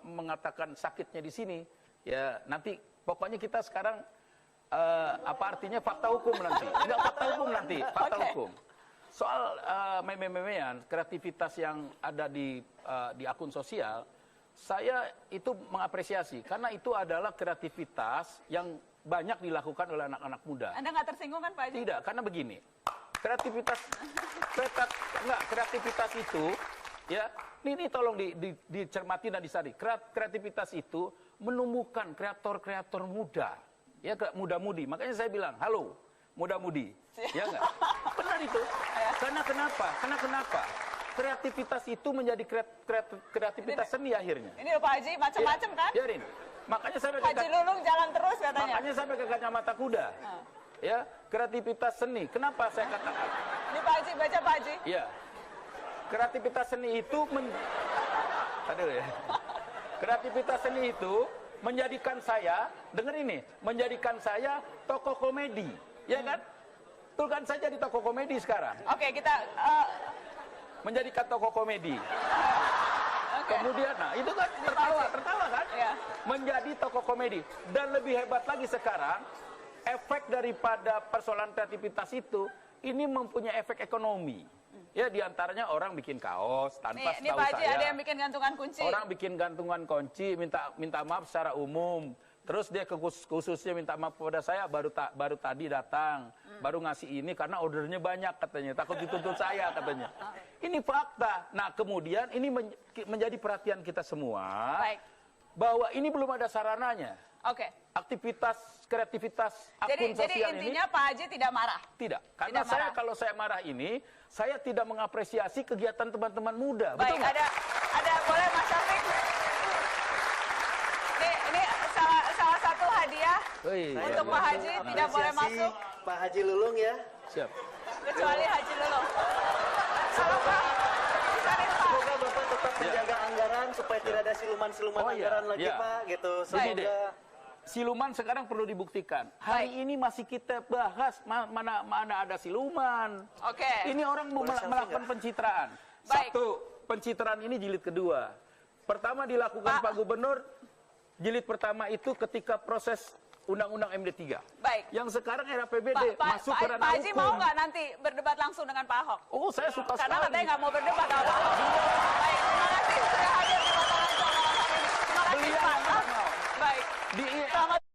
mengatakan sakitnya di sini, ya nanti pokoknya kita sekarang apa artinya fakta hukum nanti? Enggak fakta hukum nanti, fakta hukum. Soal meme-memean, kreativitas yang ada di akun sosial, saya itu mengapresiasi karena itu adalah kreativitas yang banyak dilakukan oleh anak-anak muda. Anda nggak tersinggung kan Pak Haji? Tidak, karena begini, kreativitas itu, ya, ini tolong dicermati dan disadari. Kreativitas itu menumbuhkan kreator-kreator muda, ya, muda-mudi. Makanya saya bilang, halo, muda-mudi, ya nggak? Benar itu. Karena kenapa? Kreativitas itu menjadi kreativitas seni akhirnya. Ini Pak Haji macam-macam kan? Biarin. Makanya sampai Haji Lulung jalan terus katanya. Makanya sampai ke kacamata kuda. Ya, kreativitas seni. Kenapa saya katakan? Ini Pak Haji, baca Pak Haji. Iya. Kreativitas seni itu kreativitas seni itu menjadikan saya, dengar ini, menjadikan saya tokoh komedi. Ya kan? Betul kan, saya jadi tokoh komedi sekarang. Oke, kita menjadikan tokoh komedi. Kemudian, nah itu kan tertawa kan? Ya. Menjadi tokoh komedi. Dan lebih hebat lagi sekarang, efek daripada persoalan kreativitas itu, ini mempunyai efek ekonomi. Ya, diantaranya orang bikin kaos tanpa ini Pak Haji, ada yang bikin gantungan kunci. Orang bikin gantungan kunci, minta maaf secara umum. Terus dia khususnya minta maaf kepada saya, baru tadi datang, baru ngasih ini karena ordernya banyak katanya, takut dituntut saya katanya. Ini fakta. Nah kemudian ini menjadi perhatian kita semua. Baik. Bahwa ini belum ada sarananya. Oke. Aktivitas, kreativitas Jadi akun sosial ini. intinya Pak Haji tidak marah? Tidak. Karena Tidak saya marah. kalau saya marah ini, saya tidak mengapresiasi kegiatan teman-teman muda. Baik, Betul nggak? ada boleh Mas Syafiq. Ini salah satu hadiah untuk Pak Haji, tidak boleh masuk. Pak Haji Lulung ya. Siap. Kecuali Haji Lulung. Halo Pak. Silakan, Pak. Semoga Bapak tetap menjaga anggaran supaya tidak ada siluman-siluman anggaran lagi Pak gitu. Semoga siluman sekarang perlu dibuktikan. Hari ini masih kita bahas mana ada siluman. Oke. Ini orang mau melakukan pencitraan. Baik. Satu, pencitraan ini jilid kedua. Pertama dilakukan Pak Gubernur. Jilid pertama itu ketika proses Undang-Undang MD3. Baik. Yang sekarang era PBD masuk ke ranah Pak Haji hukum. mau nggak nanti berdebat langsung dengan Pak Ahok? Oh, saya suka Karena sekali. katanya nggak mau berdebat sama Pak Ahok. Baik, terima kasih sudah hadir di Mata Najwa malam hari ini. Terima kasih Pak. Baik. Selamat